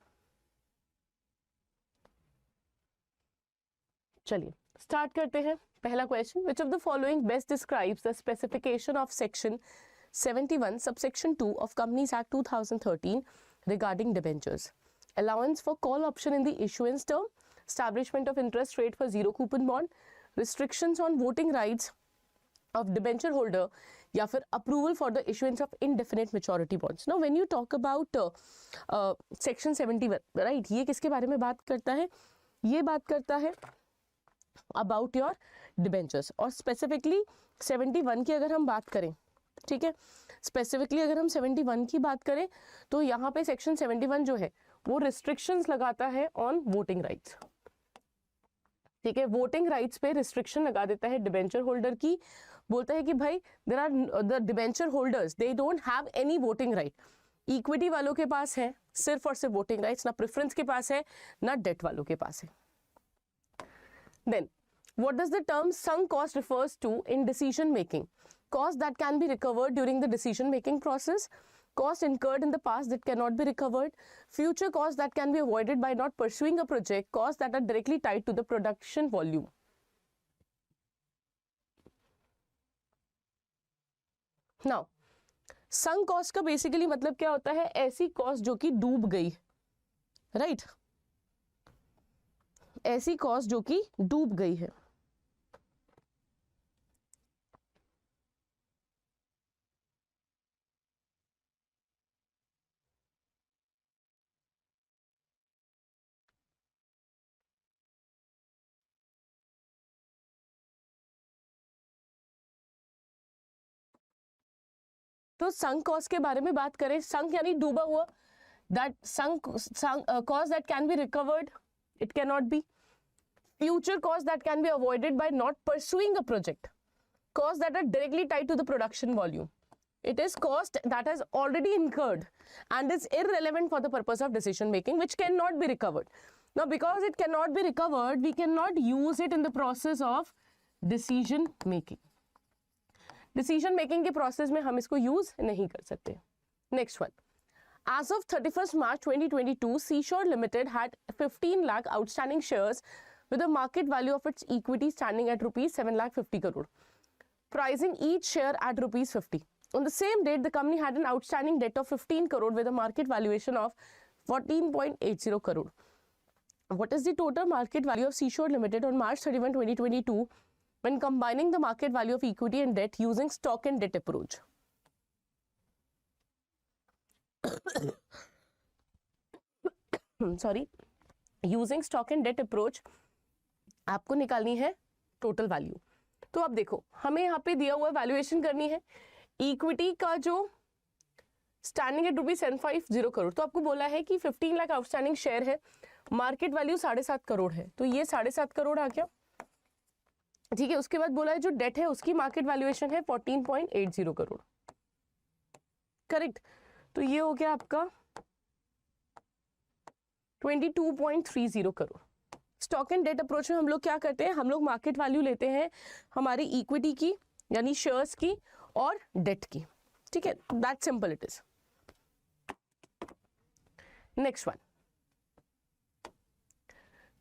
चलिए स्टार्ट करते हैं. पहला question, which of the following best describes the specification of section 71 subsection 2 of companies act 2013 regarding debentures? Allowance for call option in the issuance term, establishment of interest rate for zero coupon bond, restrictions on voting rights of debenture holder, या फिर approval for the issuance of indefinite maturity bonds. Now when you talk about section 71, right, ये किसके बारे में बात करता है? ये बात करता है about your debentures, और specifically 71 की अगर हम बात करें, ठीक है, स्पेसिफिकली अगर हम 71 की बात करें तो यहाँ पे सेक्शन 71 जो है वो रिस्ट्रिक्शंस लगाता है ऑन वोटिंग राइट्स। ठीक है, वोटिंग राइट्स पे रिस्ट्रिक्शन लगा देता है डिबेंचर होल्डर की, बोलता है कि भाई there are the debenture holders they don't have any voting right. Equity वालों के पास है सिर्फ और सिर्फ वोटिंग राइट्स, ना प्रेफरेंस के पास है ना डेट वालों के पास है। Then what does the term sunk cost refers to in decision making? Cost that can be recovered during the decision making process, cost incurred in the past that cannot be recovered, future costs that can be avoided by not pursuing a project, costs that are directly tied to the production volume. Now sunk cost का basically मतलब क्या होता है, ऐसी cost जो कि डूब गई, right? ऐसी cost जो कि डूब गई है। तो संक कॉस्ट के बारे में बात करें, संक यानी डूबा हुआ, that sunk cost that can be recovered, it can not be. Future cost that can be avoided by not pursuing a project, cost that are directly tied to the production volume. It is cost that has already incurred and is irrelevant for the purpose of decision making, which cannot be recovered. Now, because it cannot be recovered, we cannot use it in the process of decision making. Decision making के process में हम इसको use नहीं कर सकते. Next one. As of 31st March 2022, Seashore Limited had 15 lakh outstanding shares with a market value of its equity standing at rupees 7,50,000 crore, pricing each share at rupees 50. On the same date, the company had an outstanding debt of 15 crore with a market valuation of 14.80 crore. What is the total market value of Seashore Limited on March 31, 2022 when combining the market value of equity and debt using stock and debt approach? Sorry, using stock and debt approach आपको निकालनी है total value. तो अब देखो, हमें यहाँ पे दिया हुआ वैल्यूएशन करनी है इक्विटी का जो स्टैंडिंग एट रुपीज 750 करोड़, तो आपको बोला है कि 15 लाख आउटस्टैंडिंग शेयर है, मार्केट वैल्यू 7.5 करोड़ है, तो ये 7.5 करोड़ आ गया। ठीक है, उसके बाद बोला है जो डेट है उसकी मार्केट वैल्यूएशन है 14.80 करोड़, करेक्ट। तो ये हो गया आपका 22.30 crore. Stock and debt approach में हम लोग क्या करते हैं, हम लोग मार्केट वैल्यू लेते हैं हमारी इक्विटी की यानी शेयर्स की और डेट की। ठीक है, that simple it is. Next one,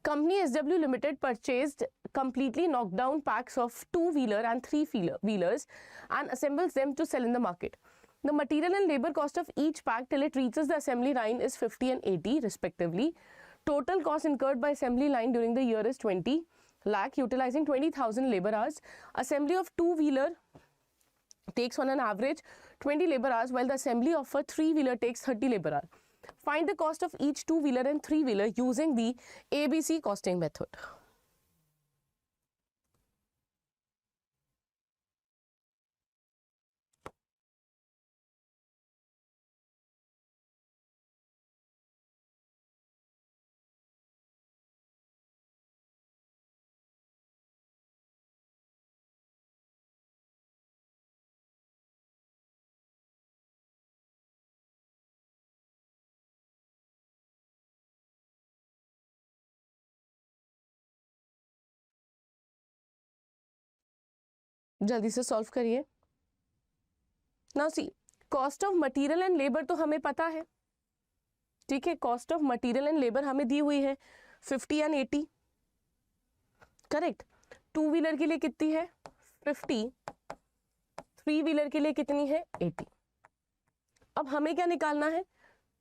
company SW Limited purchased completely knocked down packs of 2-wheeler and 3-wheelers and assembles them to sell in the market. The material and labor cost of each pack till it reaches the assembly line is 50 and 80 respectively. Total cost incurred by assembly line during the year is 20 lakh, utilizing 20,000 labor hours. Assembly of 2-wheeler takes on an average 20 labor hours, while the assembly of a 3-wheeler takes 30 labor hours. Find the cost of each 2-wheeler and 3-wheeler using the ABC costing method. जल्दी से solve करिए। Now see, cost of material and labour तो हमें पता है, ठीक है, cost of material and labour हमें दी हुई है 50 एंड 80, करेक्ट। 2-व्हीलर के लिए कितनी है 50, 3-व्हीलर के लिए कितनी है 80। अब हमें क्या निकालना है,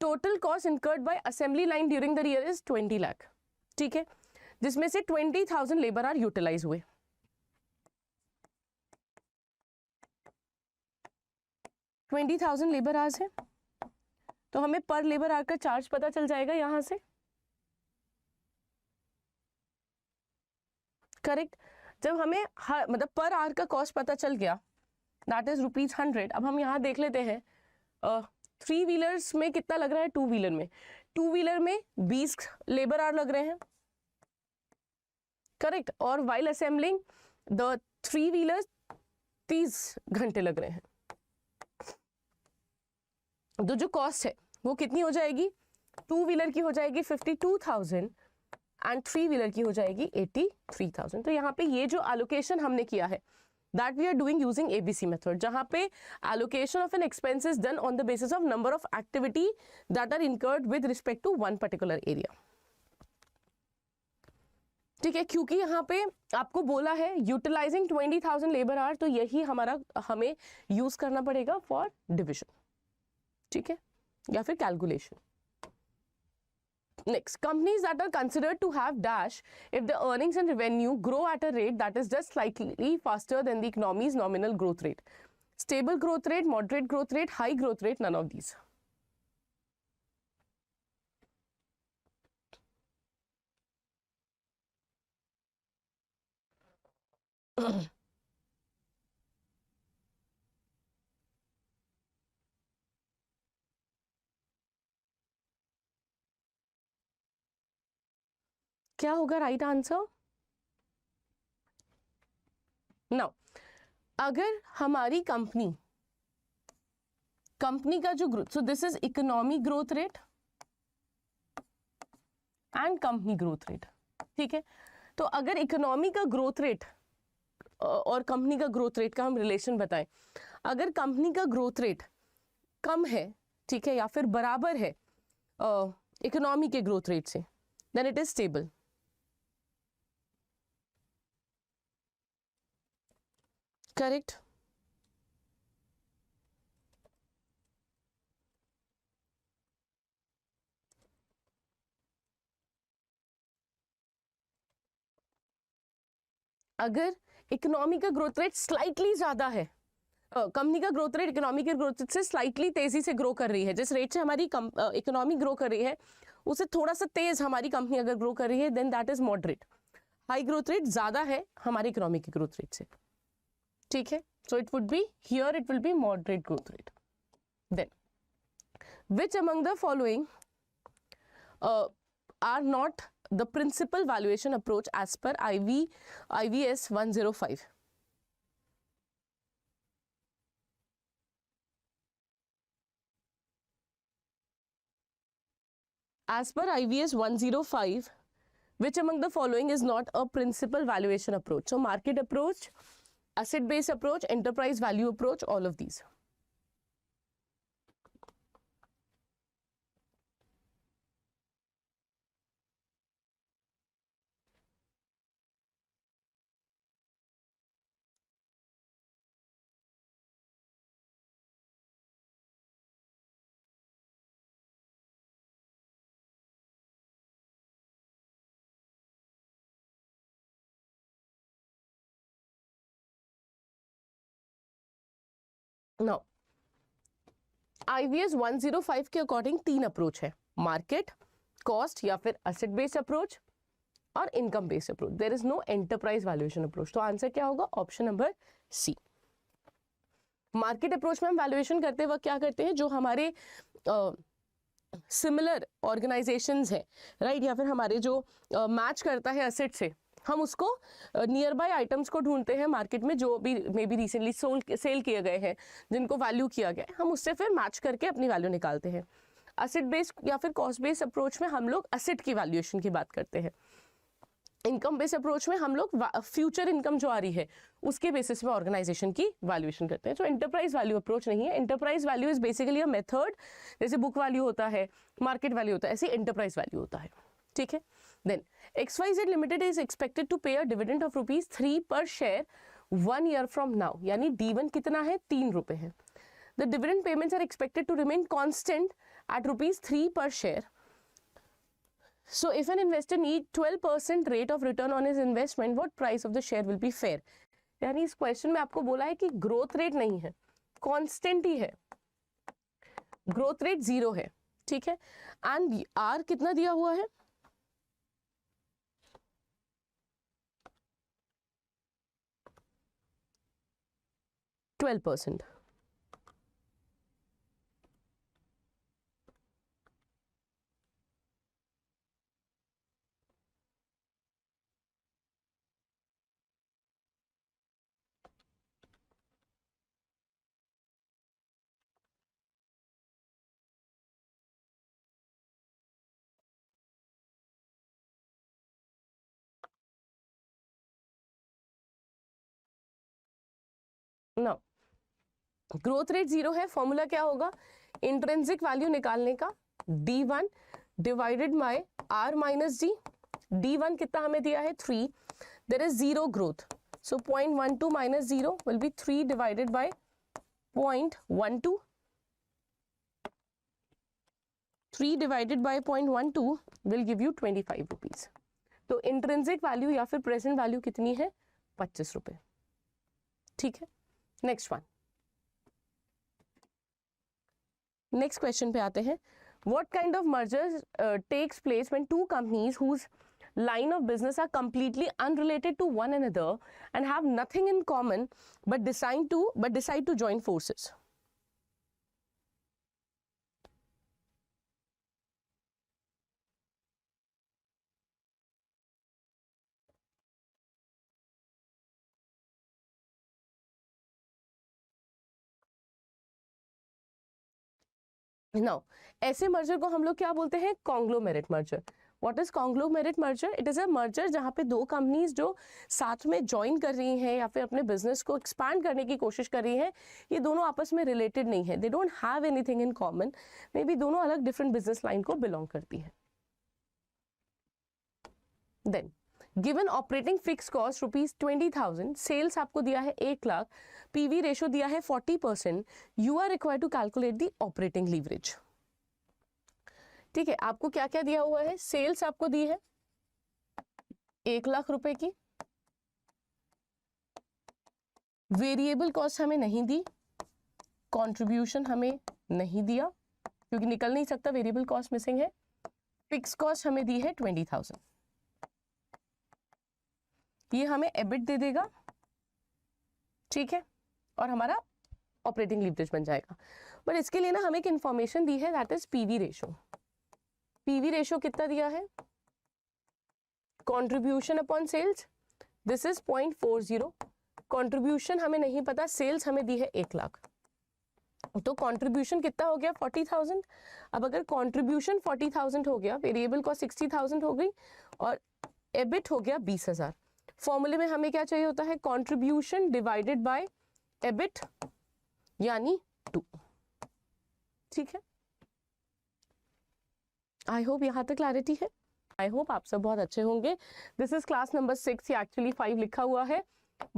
total cost incurred by assembly line during the year is 20 lakh, ठीक है, जिसमें से 20,000 लेबर आर यूटिलाइज हुए। 20,000 लेबर आवर्स है, तो हमें पर लेबर आवर का चार्ज पता चल जाएगा यहां से, करेक्ट। जब हमें मतलब पर आवर का कॉस्ट पता चल गया दैट इज ₹100। अब हम यहाँ देख लेते हैं 3 व्हीलर्स में कितना लग रहा है, 2 व्हीलर में, 2 व्हीलर में 20 लेबर आवर लग रहे हैं, करेक्ट। और वाइल असेंबलिंग द 3 व्हीलर्स 30 घंटे लग रहे हैं। तो जो कॉस्ट है वो कितनी हो जाएगी, 2 व्हीलर की हो जाएगी 52,000 एंड 3 व्हीलर की हो जाएगी 83,000। तो यहाँ पे ये जो एलोकेशन हमने किया है that we are doing using ABC method, जहाँ पे allocation of an expense is done on the basis of number of activity that are incurred with respect to one particular area। ठीक है, क्योंकि यहाँ पे आपको बोला है यूटिलाइजिंग 20,000 लेबर आवर, तो यही हमारा हमें यूज करना पड़ेगा फॉर डिविजन, ठीक है, या फिर calculation. Next, companies that are considered to have dash if the earnings and revenue grow at a rate that is just slightly faster than the economy's nominal growth rate. Stable growth rate, moderate growth rate, high growth rate, none of these. क्या होगा right answer? Now अगर हमारी company का जो growth, so this is economy growth rate and company growth rate, ठीक है। तो अगर इकोनॉमी का ग्रोथ रेट और कंपनी का ग्रोथ रेट का हम रिलेशन बताएं, अगर कंपनी का ग्रोथ रेट कम है, ठीक है, या फिर बराबर है इकोनॉमी के ग्रोथ रेट से, then it is stable. Correct. अगर इकोनॉमी का ग्रोथ रेट स्लाइटली ज्यादा है, कंपनी का ग्रोथ रेट इकोनॉमी के ग्रोथ रेट से स्लाइटली तेजी से ग्रो कर रही है, जिस रेट से हमारी इकोनॉमी ग्रो कर रही है उससे थोड़ा सा तेज हमारी कंपनी अगर ग्रो कर रही है, then that is moderate. High growth rate ज्यादा है हमारी इकोनॉमी के ग्रोथ रेट से, ठीक है। So it would be here, it will be moderate growth rate. Then which among the following are not the principal valuation approach as per IVS 105? As per IVS 105, which among the following is not a principal valuation approach? So market approach, asset based approach, enterprise value approach, all of these. Now, IVS 105 के according 3 approach है, market, cost या फिर asset based approach और income based approach. There is no enterprise valuation approach. तो answer क्या होगा? Option number C. Market approach में हम वैल्यूएशन करते वक्त क्या करते हैं, जो हमारे सिमिलर ऑर्गेनाइजेशंस है, राइट, या फिर हमारे जो मैच करता है एसेट से, हम उसको नियर बाय आइटम्स को ढूंढते हैं मार्केट में, जो भी मे बी रिसेंटली सेल किए गए हैं, जिनको वैल्यू किया गया है, हम उससे फिर मैच करके अपनी वैल्यू निकालते हैं। एसेट बेस्ड या फिर कॉस्ट बेस्ड अप्रोच में हम लोग एसेट की वैल्यूएशन की बात करते हैं। इनकम बेस्ड अप्रोच में हम लोग फ्यूचर इनकम जो आ रही है उसके बेसिस पे ऑर्गेनाइजेशन की वैल्यूएशन करते हैं। जो एंटरप्राइज वैल्यू अप्रोच नहीं है। Enterprise value is basically a method, जैसे बुक वैल्यू होता है, मार्केट वैल्यू होता है, ऐसे एंटरप्राइज वैल्यू होता है, ठीक है। Then XYZ limited is expected to pay a dividend of ₹3 पर शेयर 1 year फ्रॉम नाउ, यानी D1 कितना है? 3 रुपए है। The dividend payments are expected to remain constant at ₹3 पर share. So if an investor need 12% rate of return on his investment, what price of the share will be fair? यानी इस question में आपको बोला है कि ग्रोथ रेट नहीं है, कांस्टेंट ही है, ग्रोथ रेट 0 है, ठीक है। एंड आर कितना दिया हुआ है? 12%. ना ग्रोथ रेट 0 है, फॉर्मूला क्या होगा, इंट्रिंसिक वैल्यू निकालने का D1 divided by R minus D. D1 कितना हमें दिया है 3, there is 0 growth, so 0.12 minus 0 will be 3 divided by 0.12. 3 divided by 0.12 will give you 25 rupees. तो इंट्रिंसिक वैल्यू या फिर प्रेजेंट वैल्यू कितनी है, 25 रुपए. ठीक है, नेक्स्ट वन. नेक्स्ट क्वेश्चन पे आते हैं. What kind of mergers takes place when two companies whose line of business are completely unrelated to one another and have nothing in common but decide to join forces? Now, ऐसे merger को हम लोग क्या बोलते हैं, conglomerate merger. What is conglomerate merger? It is a merger जहां पे दो कंपनीज जो साथ में ज्वाइन कर रही हैं या फिर अपने बिजनेस को एक्सपांड करने की कोशिश कर रही हैं, ये दोनों आपस में रिलेटेड नहीं है, they don't have anything in common, may be दोनों अलग डिफरेंट बिजनेस लाइन को बिलोंग करती है. Then given operating fix cost ₹20,000, sales आपको दिया है 1 लाख, पीवी रेशो दिया है 40%, you are required to calculate the operating leverage. ठीक है, आपको क्या क्या दिया हुआ है, सेल्स आपको दी है 1 लाख रुपए की, वेरिएबल कॉस्ट हमें नहीं दी, कंट्रीब्यूशन हमें नहीं दिया क्योंकि निकल नहीं सकता, वेरिएबल कॉस्ट मिसिंग है, फिक्स कॉस्ट हमें दी है 20,000. ये हमें एबिट दे देगा, ठीक है, और हमारा ऑपरेटिंग लीवरेज बन जाएगा. बट इसके लिए ना हमें एक इंफॉर्मेशन दी है, that is PV ratio. PV ratio कितना दिया है, contribution upon sales, this is 0.40. Contribution हमें नहीं पता, सेल्स हमें दी है 1 लाख, तो कंट्रीब्यूशन कितना हो गया 40,000. अब अगर कंट्रीब्यूशन 40,000 हो गया, वेरिएबल कॉस्ट 60,000 हो गई और एबिट हो गया 20,000. फॉर्मूले में हमें क्या चाहिए होता है, कंट्रीब्यूशन डिवाइडेड बाय एबिट यानी 2. ठीक है, आई होप यहां तक क्लैरिटी है. आई होप आप सब बहुत अच्छे होंगे. दिस इज क्लास नंबर 6, या एक्चुअली 5 लिखा हुआ है,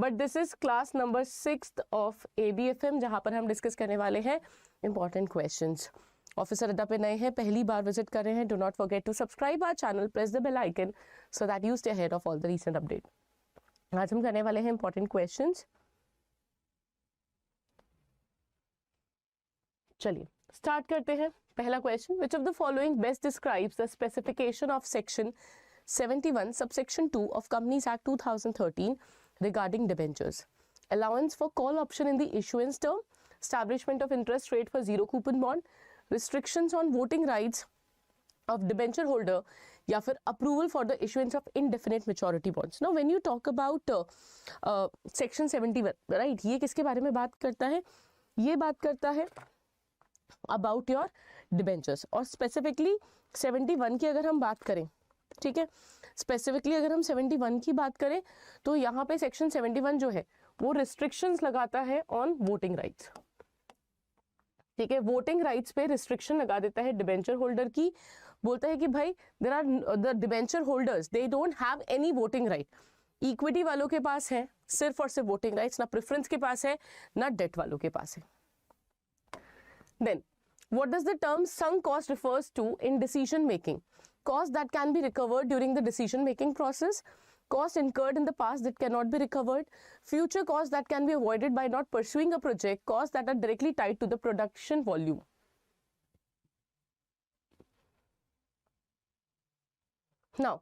but this is class number 6 of ABFM, जहां पर हम डिस्कस करने वाले हैं इंपॉर्टेंट क्वेश्चंस. ऑफिसर अड्डा पे नए हैं, पहली बार विजिट कर रहे हैं, do not forget to subscribe our channel, press the bell icon so that you stay ahead of all the recent update. आज हम करने वाले हैं इंपॉर्टेंट क्वेश्चंस. चलिए स्टार्ट करते हैं. पहला question, which of the following best describes the specification of section 71 subsection 2 of Companies Act 2013 regarding debentures? Allowance for call option in the issuance term, establishment of interest rate for zero coupon bond, restrictions on voting rights of debenture holder, या फिर approval for the issuance of indefinite maturity bonds. Now when you talk about section 71, right, ये किसके बारे में बात करता है, ये बात करता है अबाउट योर डिबेंचर्स. और स्पेसिफिकली 71 की अगर हम बात करें, ठीक है, स्पेसिफिकली अगर हम 71 की बात करें तो यहाँ पे सेक्शन 71 जो है वो रिस्ट्रिक्शंस लगाता है ऑन वोटिंग राइट्स. ठीक है, वोटिंग राइट्स पे रिस्ट्रिक्शन लगा देता है डिबेंचर होल्डर की, बोलता है कि भाई there are the debenture holders, they don't have any voting right. Equity वालों के पास है सिर्फ और सिर्फ वोटिंग राइट्स, ना प्रेफरेंस के पास है ना डेट वालों के पास है. Then, what does the term sunk cost refers to in decision making? Cost that can be recovered during the decision making process, cost incurred in the past that cannot be recovered, future costs that can be avoided by not pursuing a project, costs that are directly tied to the production volume. Now,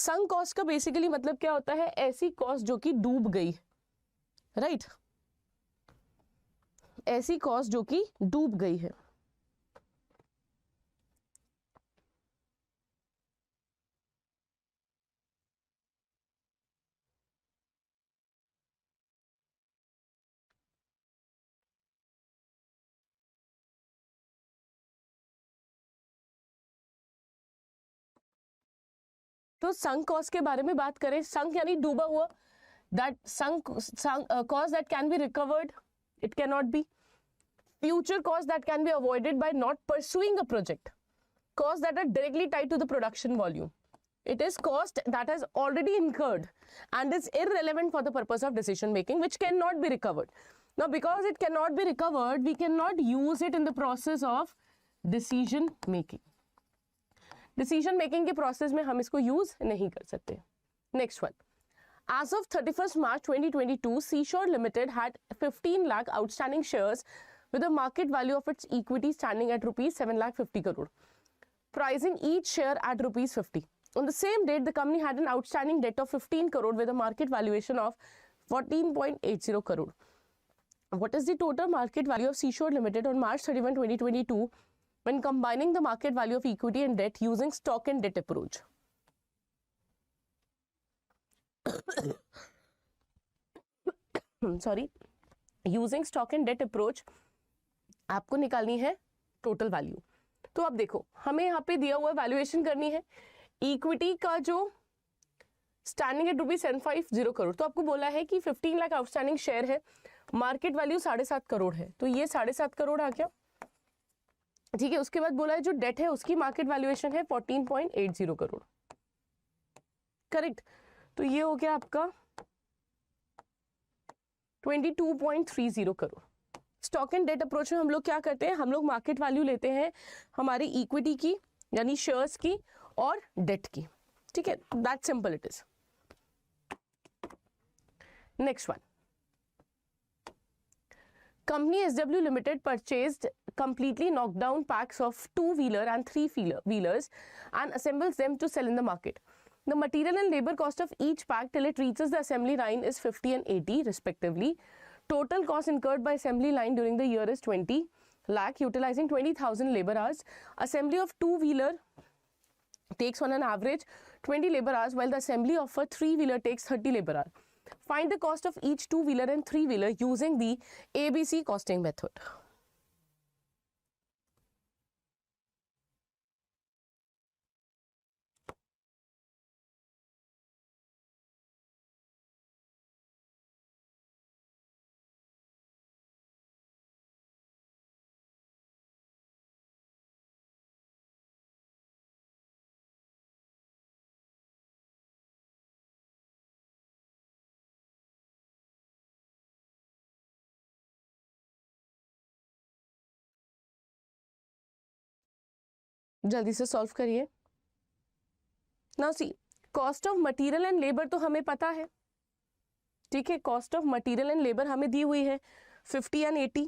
sunk cost का basically मतलब क्या होता है, ऐसी cost जो कि डूब गई, right? ऐसी कॉस्ट जो कि डूब गई है। तो संक कॉस्ट के बारे में बात करें, संक यानी डूबा हुआ, that sunk cost that can be recovered, it cannot be. Future costs that can be avoided by not pursuing a project, costs that are directly tied to the production volume. It is cost that has already incurred and is irrelevant for the purpose of decision making, which cannot be recovered. Now because it cannot be recovered, we cannot use it in the process of decision making. Decision making के process में हम इसको use नहीं कर सकते. Next one. As of 31st March 2022, Seashore Limited had 15 lakh outstanding shares with a market value of its equity standing at rupees 7,50,000 crore, pricing each share at rupees 50. On the same date, the company had an outstanding debt of 15 crore with a market valuation of 14.80 crore. What is the total market value of Seashore Limited on March 31, 2022 when combining the market value of equity and debt using stock and debt approach? Sorry, using stock and debt approach आपको निकालनी है total value. तो अब देखो, हमें यहाँ पे दिया हुआ वैल्यूएशन करनी है इक्विटी का जो स्टैंडिंग एट ₹750 करोड़, तो आपको बोला है कि 15 लाख आउटस्टैंडिंग शेयर है, मार्केट वैल्यू 7.5 करोड़ है, तो ये 7.5 करोड़ आ गया। ठीक है, उसके बाद बोला है जो डेट है उसकी मार्केट वैल्यूएशन है 14.80 करोड़, करेक्ट। तो ये हो गया आपका 22.30 crore. Stock and debt approach में हम लोग क्या करते हैं, हम लोग मार्केट वैल्यू लेते हैं हमारी इक्विटी की यानी शेयर्स की और डेट की। ठीक है, that simple it is. Next one, Company SW Limited purchased completely knocked down packs of 2-wheeler and 3-wheelers and assembles them to sell in the market. The material and labor cost of each pack till it reaches the assembly line is 50 and 80 respectively. Total cost incurred by assembly line during the year is 20 lakh, utilizing 20,000 labor hours. Assembly of 2-wheeler takes on an average 20 labor hours, while the assembly of a 3-wheeler takes 30 labor hours. Find the cost of each 2-wheeler and 3-wheeler using the ABC costing method. जल्दी से solve करिए। Now see, cost of material and labour तो हमें पता है, ठीक है, cost of material and labour हमें दी हुई है 50 एंड 80,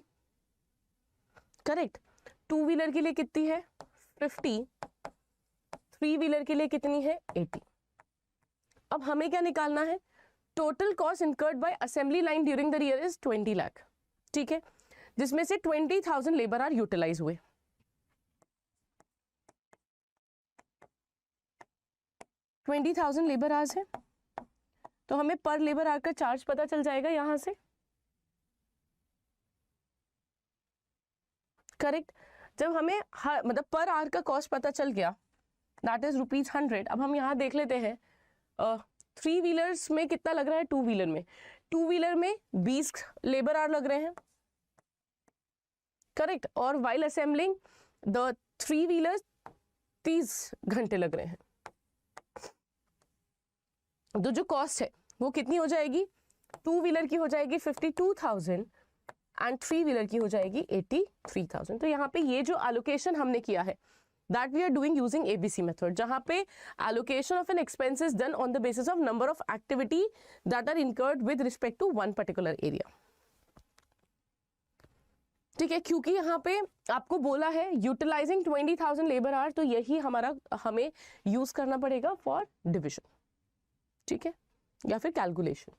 करेक्ट। 2-व्हीलर के लिए कितनी है 50, 3-व्हीलर के लिए कितनी है 80। अब हमें क्या निकालना है, total cost incurred by assembly line during the year is 20 lakh, ठीक है, जिसमें से 20,000 लेबर आर यूटिलाइज हुए। 20,000 लेबर आवर्स है, तो हमें पर लेबर आवर का चार्ज पता चल जाएगा यहां से, करेक्ट। जब हमें मतलब पर आवर का कॉस्ट पता चल गया, दैट इज ₹100। अब हम यहां देख लेते हैं 3-व्हीलर्स में कितना लग रहा है, 2-व्हीलर में, 2-व्हीलर में 20 लेबर आवर लग रहे हैं, करेक्ट, और वाइल असेंबलिंग द 3-व्हीलर्स 30 घंटे लग रहे हैं। तो जो कॉस्ट है वो कितनी हो जाएगी, 2-व्हीलर की हो जाएगी 52,000 एंड 3-व्हीलर की हो जाएगी 83,000। तो यहाँ पे ये जो एलोकेशन हमने किया है that we are doing using ABC method, जहाँ पे allocation of an expense is done on the basis of number of activity that are incurred with respect to one particular area. ठीक है, क्योंकि यहाँ पे आपको बोला है यूटिलाइजिंग 20,000 लेबर आवर, तो यही हमारा हमें यूज करना पड़ेगा फॉर डिविजन, ठीक है, या फिर calculation.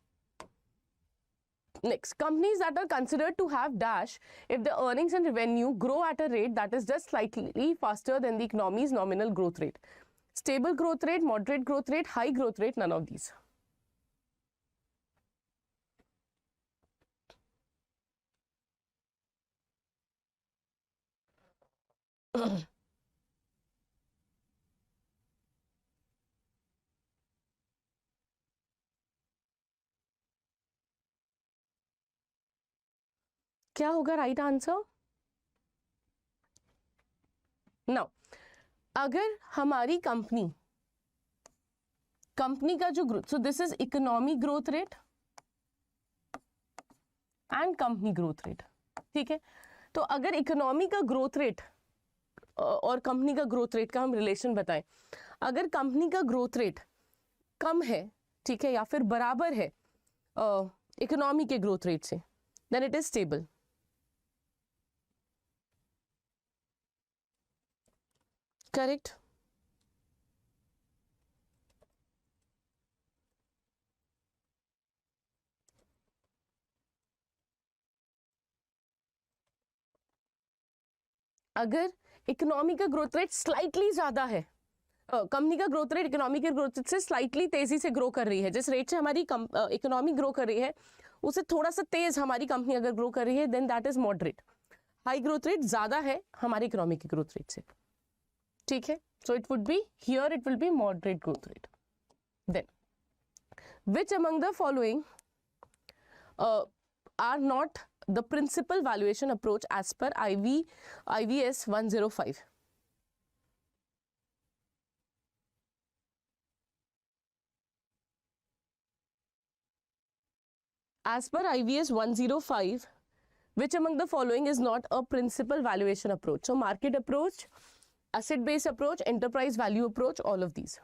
Next, companies that are considered to have dash if the earnings and revenue grow at a rate that is just slightly faster than the economy's nominal growth rate. Stable growth rate, moderate growth rate, high growth rate, none of these. क्या होगा right answer? Now अगर हमारी company का जो growth, so this is economy growth rate and company growth rate, ठीक है। तो अगर इकोनॉमी का ग्रोथ रेट और कंपनी का ग्रोथ रेट का हम रिलेशन बताएं, अगर कंपनी का ग्रोथ रेट कम है, ठीक है, या फिर बराबर है इकोनॉमी के ग्रोथ रेट से, then it is stable. Correct. अगर इकोनॉमी का ग्रोथ रेट स्लाइटली ज्यादा है, कंपनी का ग्रोथ रेट इकोनॉमी के ग्रोथ रेट से स्लाइटली तेजी से ग्रो कर रही है, जिस रेट से हमारी इकोनॉमी ग्रो कर रही है उससे थोड़ा सा तेज हमारी कंपनी अगर ग्रो कर रही है, then that is moderate. High growth rate ज्यादा है हमारी इकोनॉमी के ग्रोथ रेट से, ठीक है। So it would be here, it will be moderate growth rate. Then which among the following are not the principal valuation approach as per IVS 105? As per IVS 105, which among the following is not a principal valuation approach? So market approach, asset based approach, enterprise value approach, all of these.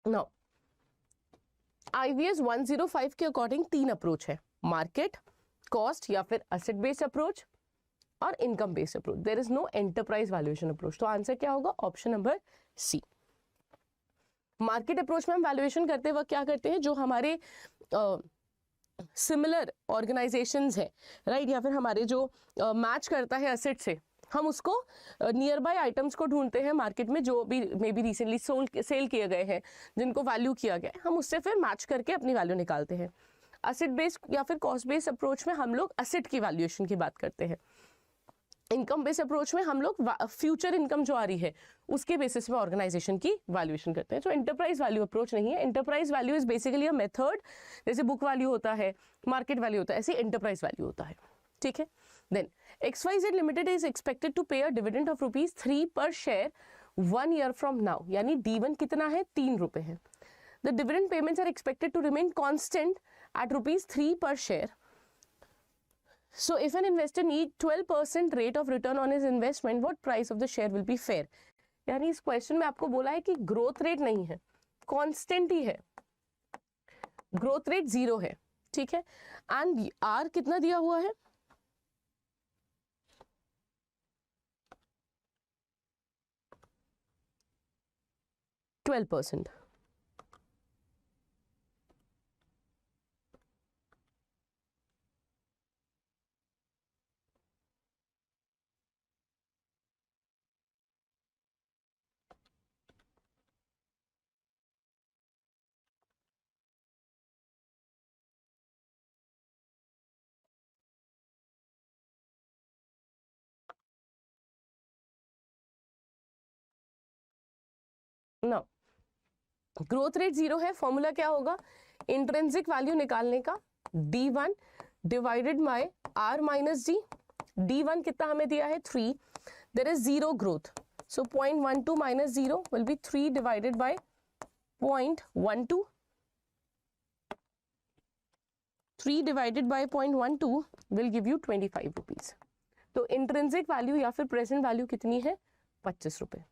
Now, IVS 105 के according तीन approach है, market, cost या फिर asset based approach और income based approach. There is no enterprise valuation approach. तो answer क्या होगा? Option number C. Market approach में हम वैल्यूएशन करते वक्त क्या करते हैं, जो हमारे सिमिलर ऑर्गेनाइजेशंस है, राइट, या फिर हमारे जो मैच करता है एसेट से, हम उसको नियर बाय आइटम्स को ढूंढते हैं मार्केट में जो भी मे बी रिसेंटली सेल किए गए हैं, जिनको वैल्यू किया गया है, हम उससे फिर मैच करके अपनी वैल्यू निकालते हैं। एसेट बेस्ड या फिर कॉस्ट बेस्ड अप्रोच में हम लोग एसेट की वैल्यूएशन की बात करते हैं। इनकम बेस्ड अप्रोच में हम लोग फ्यूचर इनकम जो आ रही है उसके बेसिस में ऑर्गेनाइजेशन की वैल्यूएशन करते हैं। तो एंटरप्राइज वैल्यू अप्रोच नहीं है। Enterprise value is basically a method, जैसे बुक वैल्यू होता है, मार्केट वैल्यू होता है, ऐसे एंटरप्राइज वैल्यू होता है, ठीक है। Then XYZ Limited is expected to pay a dividend of ₹3 per share 1 year from now, यानी D1 कितना है? 3 रुपए है। The dividend payments are expected to remain constant at ₹3 per share. So if an investor need 12% rate of return on his investment, what price of the share will be fair? यानी इस question में आपको बोला है कि growth rate नहीं है, constant ही है, ग्रोथ रेट 0 है, ठीक है। एंड आर कितना दिया हुआ है? 12%। ना ग्रोथ रेट 0 है, फॉर्मूला क्या होगा? इंट्रिंसिक वैल्यू निकालने का D1 divided by R minus D। D1 कितना हमें दिया है? 3। There is 0 growth, so 0.12 minus 0 will be 3 divided by 0.12। 3 divided by 0.12 will give you 25 rupees. तो इंट्रिंसिक वैल्यू या फिर प्रेजेंट वैल्यू कितनी है? 25 रुपए।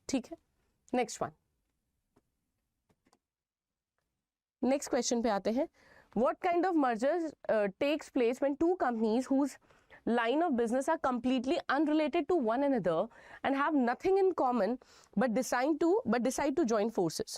ठीक है, नेक्स्ट वन। नेक्स्ट क्वेश्चन पे आते हैं। What kind of merger takes place when two companies whose line of business are completely unrelated to one another and have nothing in common but decide to join forces?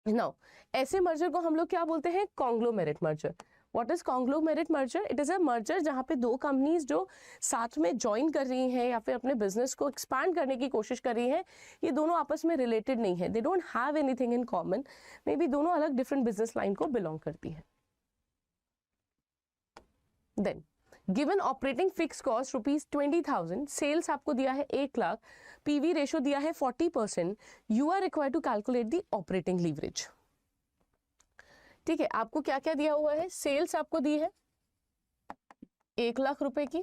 Now, ऐसे merger को हम लोग क्या बोलते हैं? Conglomerate merger. What is conglomerate merger? It is a merger जहाँ पे दो कंपनीज जो साथ में ज्वाइन कर रही हैं या फिर अपने बिजनेस को एक्सपैंड करने की कोशिश कर रही हैं, ये दोनों आपस में रिलेटेड नहीं है, they don't have anything in common, may be दोनों अलग डिफरेंट बिजनेस लाइन को बिलोंग करती है। Then given operating fix cost ₹20,000, sales आपको दिया है 1 लाख, पीवी रेशो दिया है 40%, you are required to calculate the operating leverage. ठीक है, आपको क्या क्या दिया हुआ है? सेल्स आपको दी है 1 लाख रुपए की,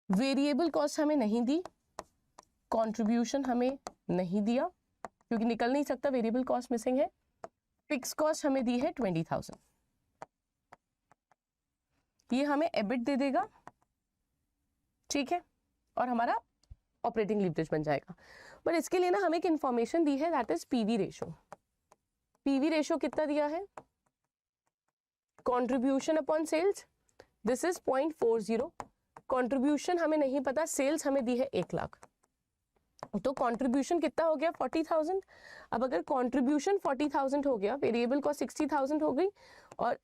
वेरिएबल कॉस्ट हमें नहीं दी, कंट्रीब्यूशन हमें नहीं दिया क्योंकि निकल नहीं सकता, वेरिएबल कॉस्ट मिसिंग है, फिक्स कॉस्ट हमें दी है 20,000, ये हमें एबिट दे देगा। ठीक है, और हमारा ऑपरेटिंग लीवरेज बन जाएगा। बट इसके लिए ना हमें एक इंफॉर्मेशन दी है, that is PV ratio. PV ratio कितना दिया है? Contribution upon sales, this is 0.40। Contribution हमें नहीं पता, सेल्स हमें दी है 1 लाख, तो कंट्रीब्यूशन कितना हो गया? 40,000। अब अगर कंट्रीब्यूशन 40,000 हो गया, वेरिएबल कॉस्ट 60,000 हो गई और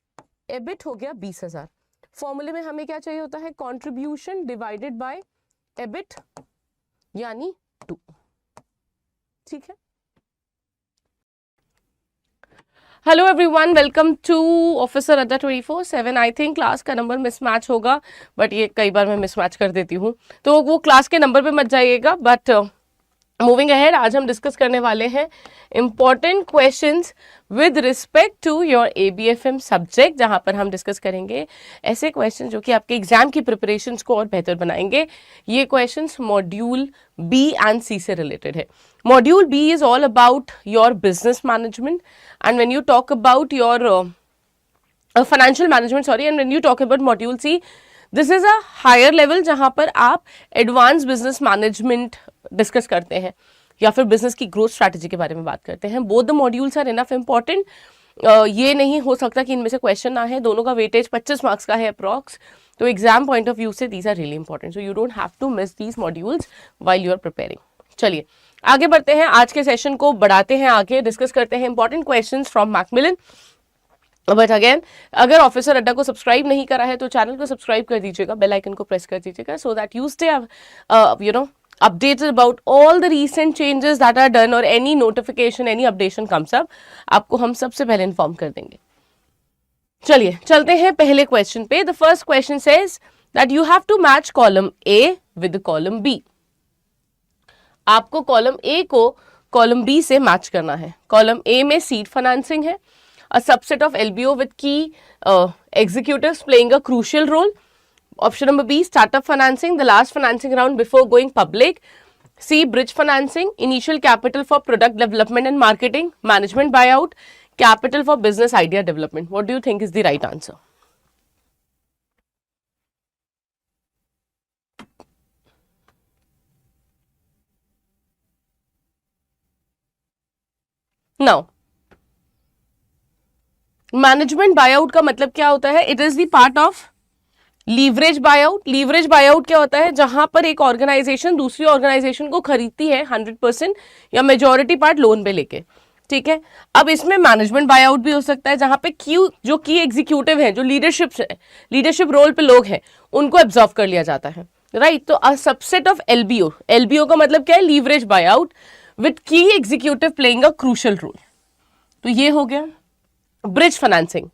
एबिट हो गया 20,000। फॉर्मूले में हमें क्या चाहिए होता है? कंट्रीब्यूशन डिवाइडेड बाय एबिट यानी 2। ठीक है, hello everyone, welcome to officer Adda 24/7। I think class का नंबर मिसमैच होगा, बट ये कई बार मैं मिसमैच कर देती हूँ, तो वो क्लास के नंबर पे मत जाइएगा। बट मूविंग अहेड, आज हम डिस्कस करने वाले हैं important questions with respect to your ABFM subject, जहां पर हम डिस्कस करेंगे ऐसे क्वेश्चन जो कि आपके एग्जाम की प्रिपरेशंस को और बेहतर बनाएंगे। ये questions module B and C से रिलेटेड है। Module B is all about your business management, and when you talk about your financial management, sorry, and when you talk about module C, this is a higher level जहां पर आप advance business management discuss करते हैं या फिर business की growth strategy के बारे में बात करते हैं। Both the modules are enough important. ये नहीं हो सकता कि इनमें से क्वेश्चन ना है, दोनों का वेटेज 25 मार्क्स का है अप्रॉक्स, तो एग्जाम पॉइंट ऑफ व्यू से these are really important, so you don't have to miss these modules while you are preparing. चलिए आगे बढ़ते हैं, आज के सेशन को बढ़ाते हैं आगे, डिस्कस करते हैं important questions from Macmillan. But again, अगर ऑफिसर अड्डा को सब्सक्राइब नहीं करा है तो चैनल को सब्सक्राइब कर दीजिएगा, बेल आइकन को प्रेस कर दीजिएगा, सो that you stay updated about all the recent changes that are done, or any notification, any updation comes up, आपको हम सबसे पहले इन्फॉर्म कर देंगे। चलिए चलते हैं पहले क्वेश्चन पे। The first question says that you have to match column A with column B। आपको कॉलम A को कॉलम B से मैच करना है। कॉलम A में सीड फाइनेंसिंग है, a subset of LBO with key executives playing a crucial role. Option number B, startup financing, the last financing round before going public. C, bridge financing, initial capital for product development and marketing, management buyout, capital for business idea development. What do you think is the right answer? Now, management buyout का मतलब क्या होता है? It is the part of leverage buyout. Leverage buyout क्या होता है? जहां पर एक ऑर्गेनाइजेशन दूसरी ऑर्गेनाइजेशन को खरीदती है 100% या मेजॉरिटी पार्ट लोन पे लेके। ठीक है, अब इसमें मैनेजमेंट बायआउट भी हो सकता है जहां पे जो की एग्जीक्यूटिव है, जो लीडरशिप रोल पे लोग हैं, उनको एब्जॉर्व कर लिया जाता है, राइट। तो a subset of LBO, LBO का मतलब क्या है? Leverage buyout with key executive playing a crucial role. तो ये हो गया ब्रिज फाइनेंसिंग।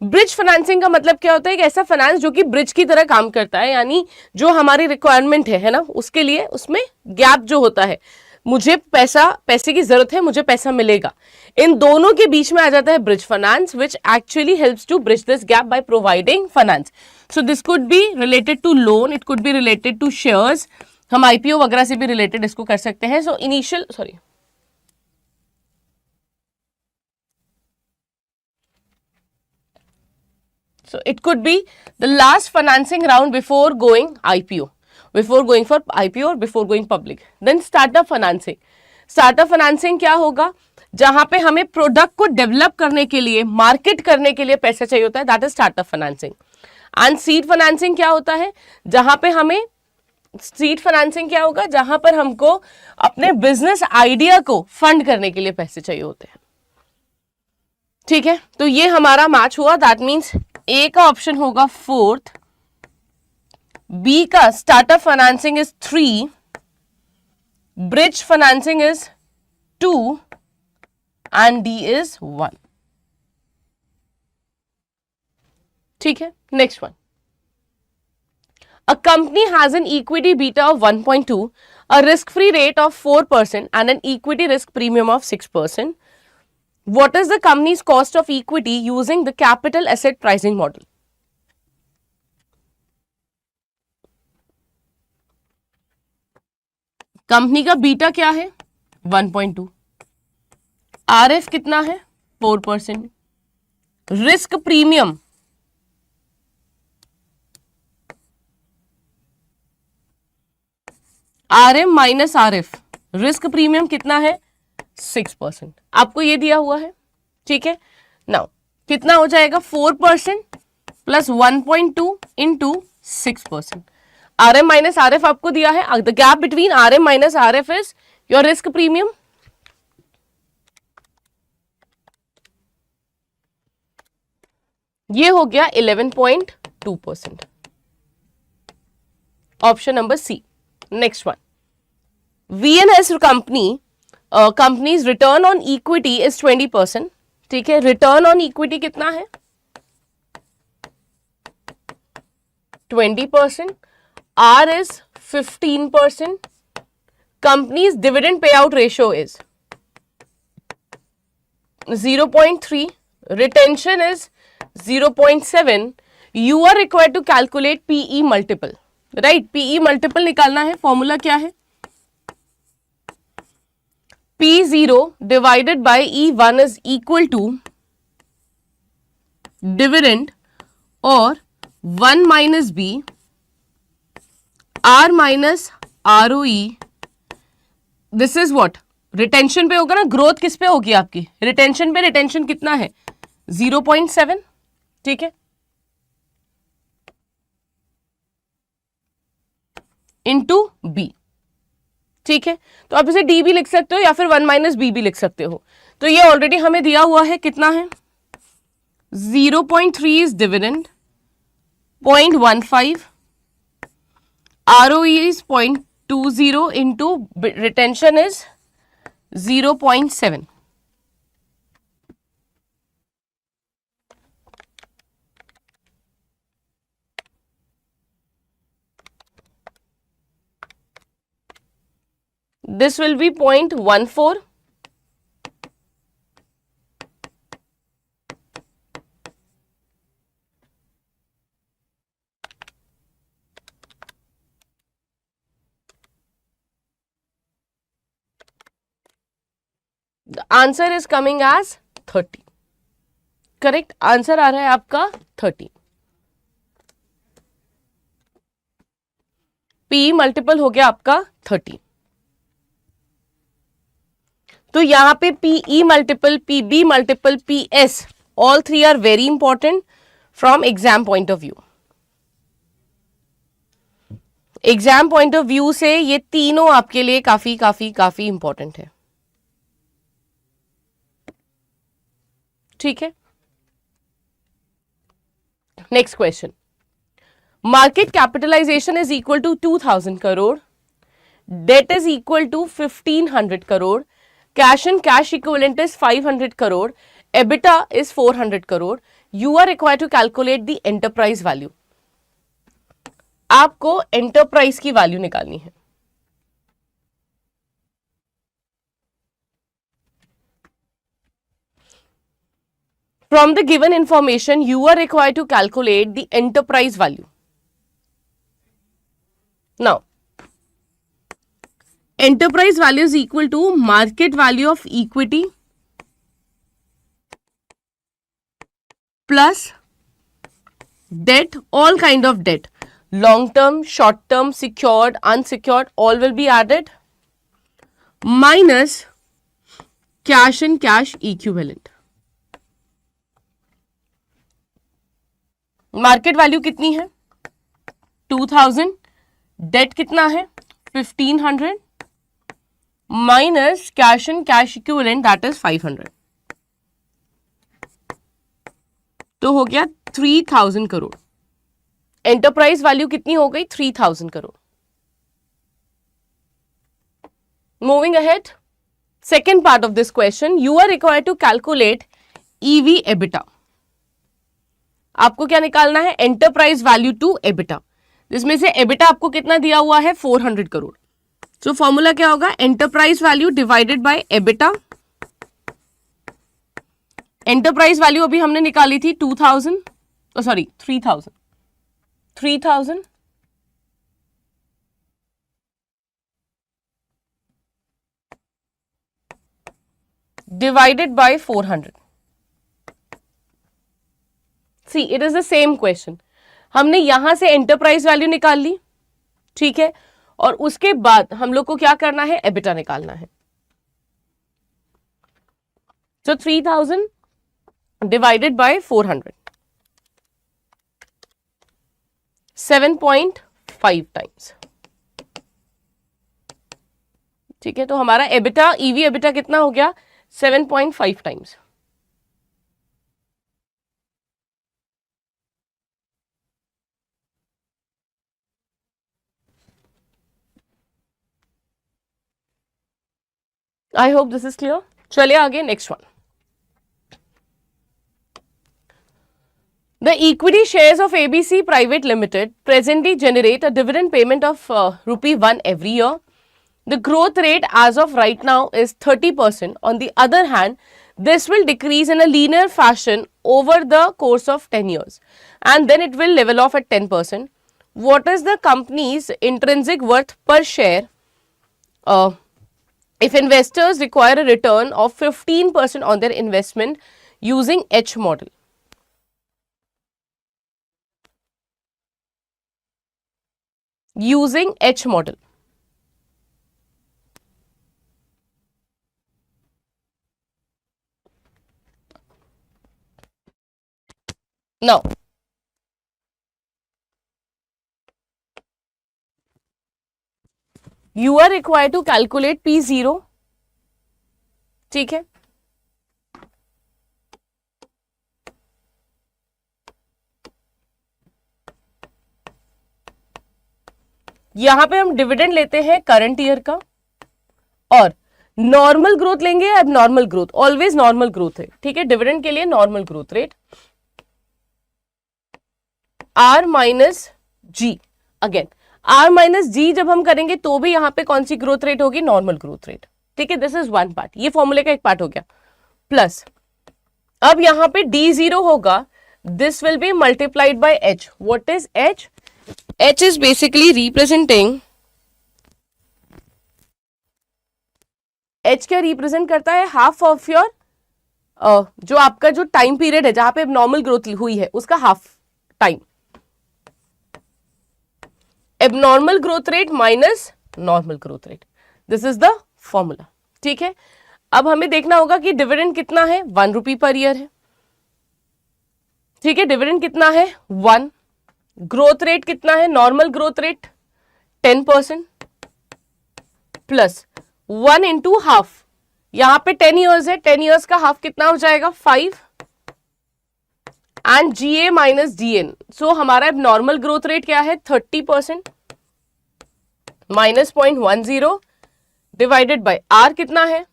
ब्रिज फाइनेंसिंग का मतलब क्या होता है? एक ऐसा फाइनेंस जो कि ब्रिज की तरह काम करता है, यानी जो हमारी रिक्वायरमेंट है ना, उसके लिए उसमें गैप जो होता है मुझे पैसे की जरूरत है, मुझे पैसा मिलेगा, इन दोनों के बीच में आ जाता है bridge finance, which actually helps to bridge this gap by providing finance. So this could be related to loan, it could be related to shares, हम आईपीओ वगैरह से भी रिलेटेड इसको कर सकते हैं. So initial So it could be the last financing round before going IPO, before going for IPO or before going public. Then startup financing. Startup financing क्या होगा? जहां पे हमें प्रोडक्ट को डेवलप करने के लिए, मार्केट करने के लिए पैसा चाहिए होता है, that is startup financing. And seed financing क्या होता है? जहां पे हमें सीड फाइनेंसिंग क्या होगा? जहां पर हमको अपने बिजनेस आइडिया को फंड करने के लिए पैसे चाहिए होते हैं. ठीक है, तो ये हमारा मैच हुआ. दैट मीन्स ए का ऑप्शन होगा 4th, बी का startup financing is 3, bridge financing is 2 and D is 1. ठीक है, next one. A company has an equity beta of 1.2, a risk-free rate of 4% and an equity risk premium of 6%. What is the company's cost of equity using the capital asset pricing model? Company का beta क्या है? 1.2. RF कितना है? 4%. Risk premium RM minus RF, risk premium कितना है? 6%. आपको ये दिया हुआ है. ठीक है, नाउ कितना हो जाएगा? 4% plus 1.2 into 6%. RM minus RF आपको दिया है. The gap between RM minus RF is your risk premium. ये हो गया 11.2%. Option number C. Next one. VNS company, company's return on equity is 20%. ठीक है, रिटर्न ऑन इक्विटी कितना है? 20%. R is 15%. Company's dividend payout ratio is 0.3. Retention is 0.7. You are required to calculate PE multiple. Right? PE multiple निकालना है. Formula क्या है? P0 divided by E1 is equal to dividend और 1 minus B R minus ROE. This is what? Retention पे होगा ना. Growth किस पे होगी आपकी? रिटेंशन पे. रिटेंशन कितना है? 0.7. ठीक है, इंटू बी. ठीक है, तो आप इसे डी भी लिख सकते हो या फिर 1 माइनस बी भी लिख सकते हो. तो ये ऑलरेडी हमें दिया हुआ है. कितना है? 0.3 is dividend, 0.15 ROE is 0.20 into retention is 0.7. This will be 0.14. The answer is coming as 30. Correct answer आ रहा है आपका 30. पी मल्टीपल हो गया आपका 30. तो यहां पे PE multiple, PB multiple, PS, all three are very important from exam point of view. Exam point of view से ये तीनों आपके लिए काफी काफी काफी इंपॉर्टेंट है. ठीक है, next question. Market capitalization is equal to 2000 crore, debt is equal to 1500 crore, cash and cash equivalent is 500 crore, EBITDA is 400 crore. You are required to calculate the enterprise value. आपको एंटरप्राइज की वैल्यू निकालनी है. From the given information, you are required to calculate the enterprise value. Now, enterprise value is equal to market value of equity plus debt, all kind of debt, long term, short term, secured, unsecured, all will be added, minus cash and cash equivalent. Market value कितनी है? 2000, date कितना है? 1500 minus cash and cash equivalent that is 500, तो हो गया 3000 crore. Enterprise value कितनी हो गई? 3000 crore. Moving ahead, second part of this question, you are required to calculate EV EBITDA. आपको क्या निकालना है? Enterprise value to EBITDA. जिसमें से एबिटा आपको कितना दिया हुआ है? 400 करोड़. तो फॉर्मूला क्या होगा? Enterprise value divided by EBITDA. Enterprise value अभी हमने निकाली थी 2000, sorry 3000 divided by 400. See it is the same question. हमने यहां से एंटरप्राइज वैल्यू निकाल ली, ठीक है, और उसके बाद हम लोग को क्या करना है? एबिटा निकालना है. तो 3000 डिवाइडेड बाय 400, 7.5 टाइम्स. ठीक है, तो हमारा एबिटा, ईवी एबिटा कितना हो गया? 7.5 times. I hope this is clear. चलिए आगे, next one. The equity shares of ABC Private Limited presently generate a dividend payment of ₹1 every year. The growth rate as of right now is 30%. On the other hand, this will decrease in a linear fashion over the course of 10 years and then it will level off at 10%. What is the company's intrinsic worth per share if investors require a return of 15% on their investment using H model? Using H model. Now, you are required to calculate P0. ठीक है, यहां पे हम dividend लेते हैं current year का, और normal growth लेंगे या abnormal growth? Always normal growth है. ठीक है, डिविडेंड के लिए normal growth rate R minus G. Again R minus G जब हम करेंगे तो भी यहां पे कौन सी ग्रोथ रेट होगी? Normal growth rate. ठीक है, दिस इज वन पार्ट, ये फॉर्मूले का एक पार्ट हो गया. प्लस अब यहां पे D0 होगा, this will be multiplied by H. What is H? H is basically representing, H क्या रिप्रेजेंट करता है? हाफ ऑफ योर, जो आपका जो टाइम पीरियड है जहां पे एबनॉर्मल ग्रोथ हुई है उसका half time. Abnormal growth rate minus normal growth rate, this is the formula. ठीक है, अब हमें देखना होगा कि डिविडेंड कितना है? 1 रुपी पर ईयर है. ठीक है, डिविडेंड कितना है? 1. ग्रोथ रेट कितना है? Normal growth rate 10% plus 1 into half. यहां पे 10 ईयर्स है, 10 ईयर्स का हाफ कितना हो जाएगा? 5 एंड GA माइनस DN. सो हमारा नॉर्मल ग्रोथ रेट क्या है? 30% माइनस 0.10 डिवाइडेड बाय R कितना है?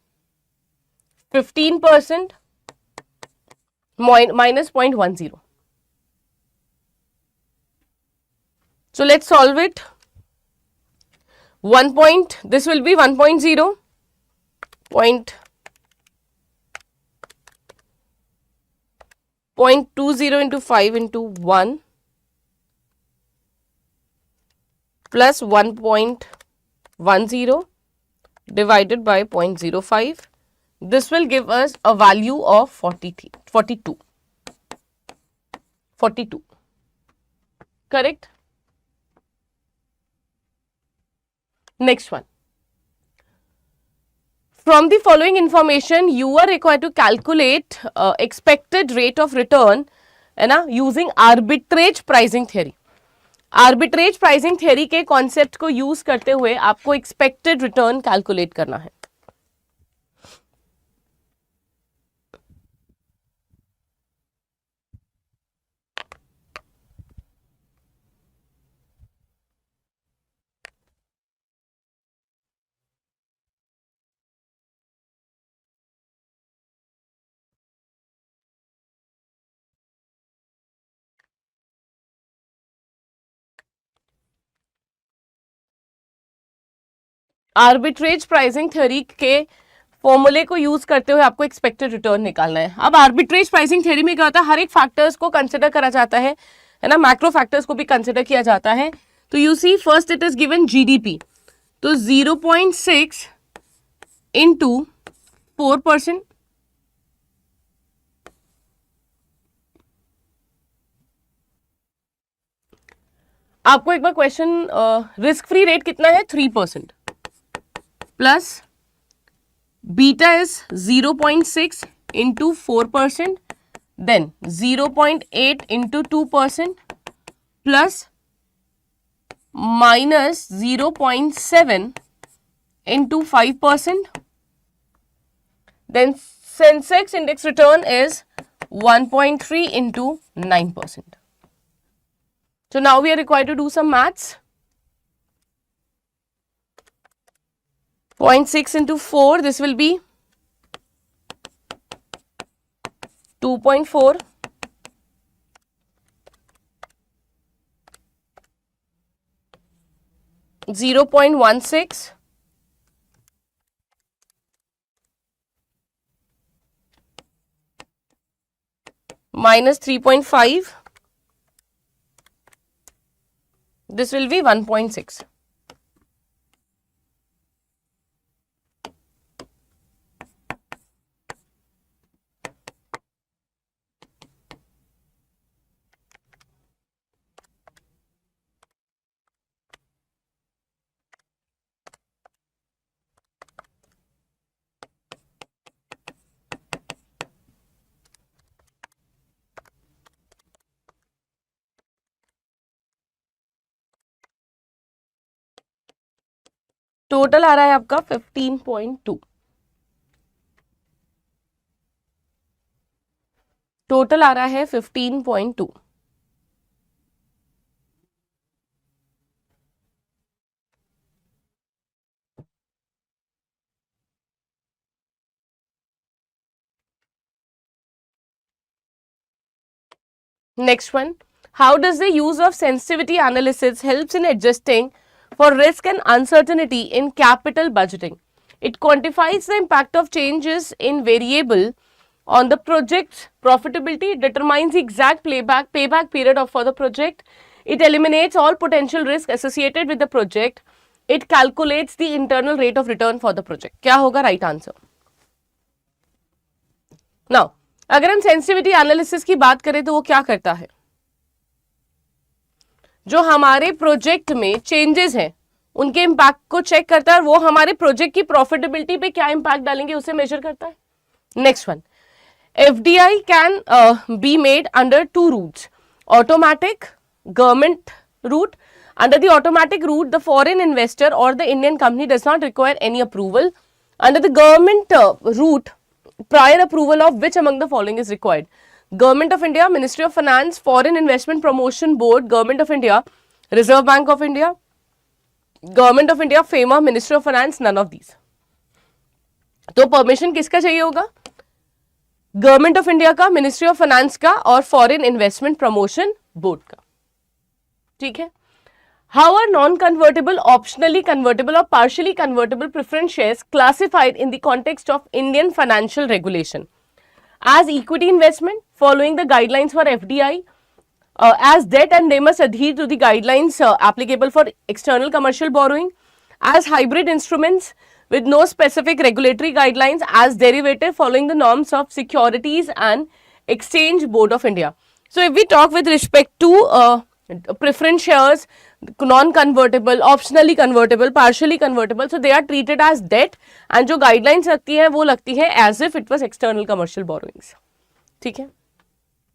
15% minus 0.10. So let's solve it. This will be 1.0 point 0.20 into 5 into 1 plus 1.10 divided by 0.05. This will give us a value of 42. Correct? Next one. From the following information, you are required to calculate expected rate of return, है ना, using arbitrage pricing theory. Arbitrage pricing theory के concept को use करते हुए आपको expected return calculate करना है. Arbitrage pricing theory के फॉर्मूले को यूज करते हुए आपको एक्सपेक्टेड रिटर्न निकालना है. अब आर्बिट्रेज प्राइसिंग थ्योरी में क्या होता है, हर एक फैक्टर्स को कंसिडर करा जाता है ना, मैक्रो फैक्टर्स को भी कंसिडर किया जाता है. तो you see first it is given GDP, तो 0.6 इंटू 4%, आपको एक बार क्वेश्चन, रिस्क फ्री रेट कितना है 3%, plus beta is 0.6 into 4%, then 0.8 into 2%, plus minus 0.7 into 5%, then Sensex index return is 1.3 into 9%. So now we are required to do some maths. 0.6 into 4, this will be 2.4. (0.16) minus 3.5. This will be 1.6. Total आ रहा है आपका 15.2. Total आ रहा है 15.2. Next one, how does the use of sensitivity analysis helps in adjusting for risk and uncertainty in capital budgeting? It quantifies the impact of changes in variable on the project's profitability, determines the exact payback period for the project, it eliminates all potential risk associated with the project, it calculates the internal rate of return for the project. क्या होगा right answer? Now, अगर हम sensitivity analysis की बात करें तो वो क्या करता है, जो हमारे प्रोजेक्ट में चेंजेस हैं उनके इम्पैक्ट को चेक करता है, वो हमारे प्रोजेक्ट की प्रॉफिटेबिलिटी पे क्या इम्पैक्ट डालेंगे उसे मेजर करता है. Next one, FDI can be made under 2 routes, automatic government route. Under the automatic route, the foreign investor or the Indian company does not require any approval. Under the government route, prior approval of which among the following is required? Government of India, Ministry of Finance, Foreign Investment Promotion Board, Government of India, Reserve Bank of India, Government of India, FEMA, Ministry of Finance, none of these. तो permission किसका चाहिए होगा? Government of India का, ministry of finance का और foreign investment promotion board का. ठीक है. How are non-convertible, optionally convertible or partially convertible preference shares classified in the context of Indian financial regulation? as equity investment following the guidelines for FDI, as debt, and they must adhere to the guidelines applicable for external commercial borrowing, as hybrid instruments with no specific regulatory guidelines, as derivative following the norms of Securities and Exchange Board of India. So if we talk with respect to preference shares, non-convertible, optionally convertible, partially convertible, so they are treated as debt, and जो guidelines लगती है वो लगती है as if it was external commercial borrowings. ठीक है.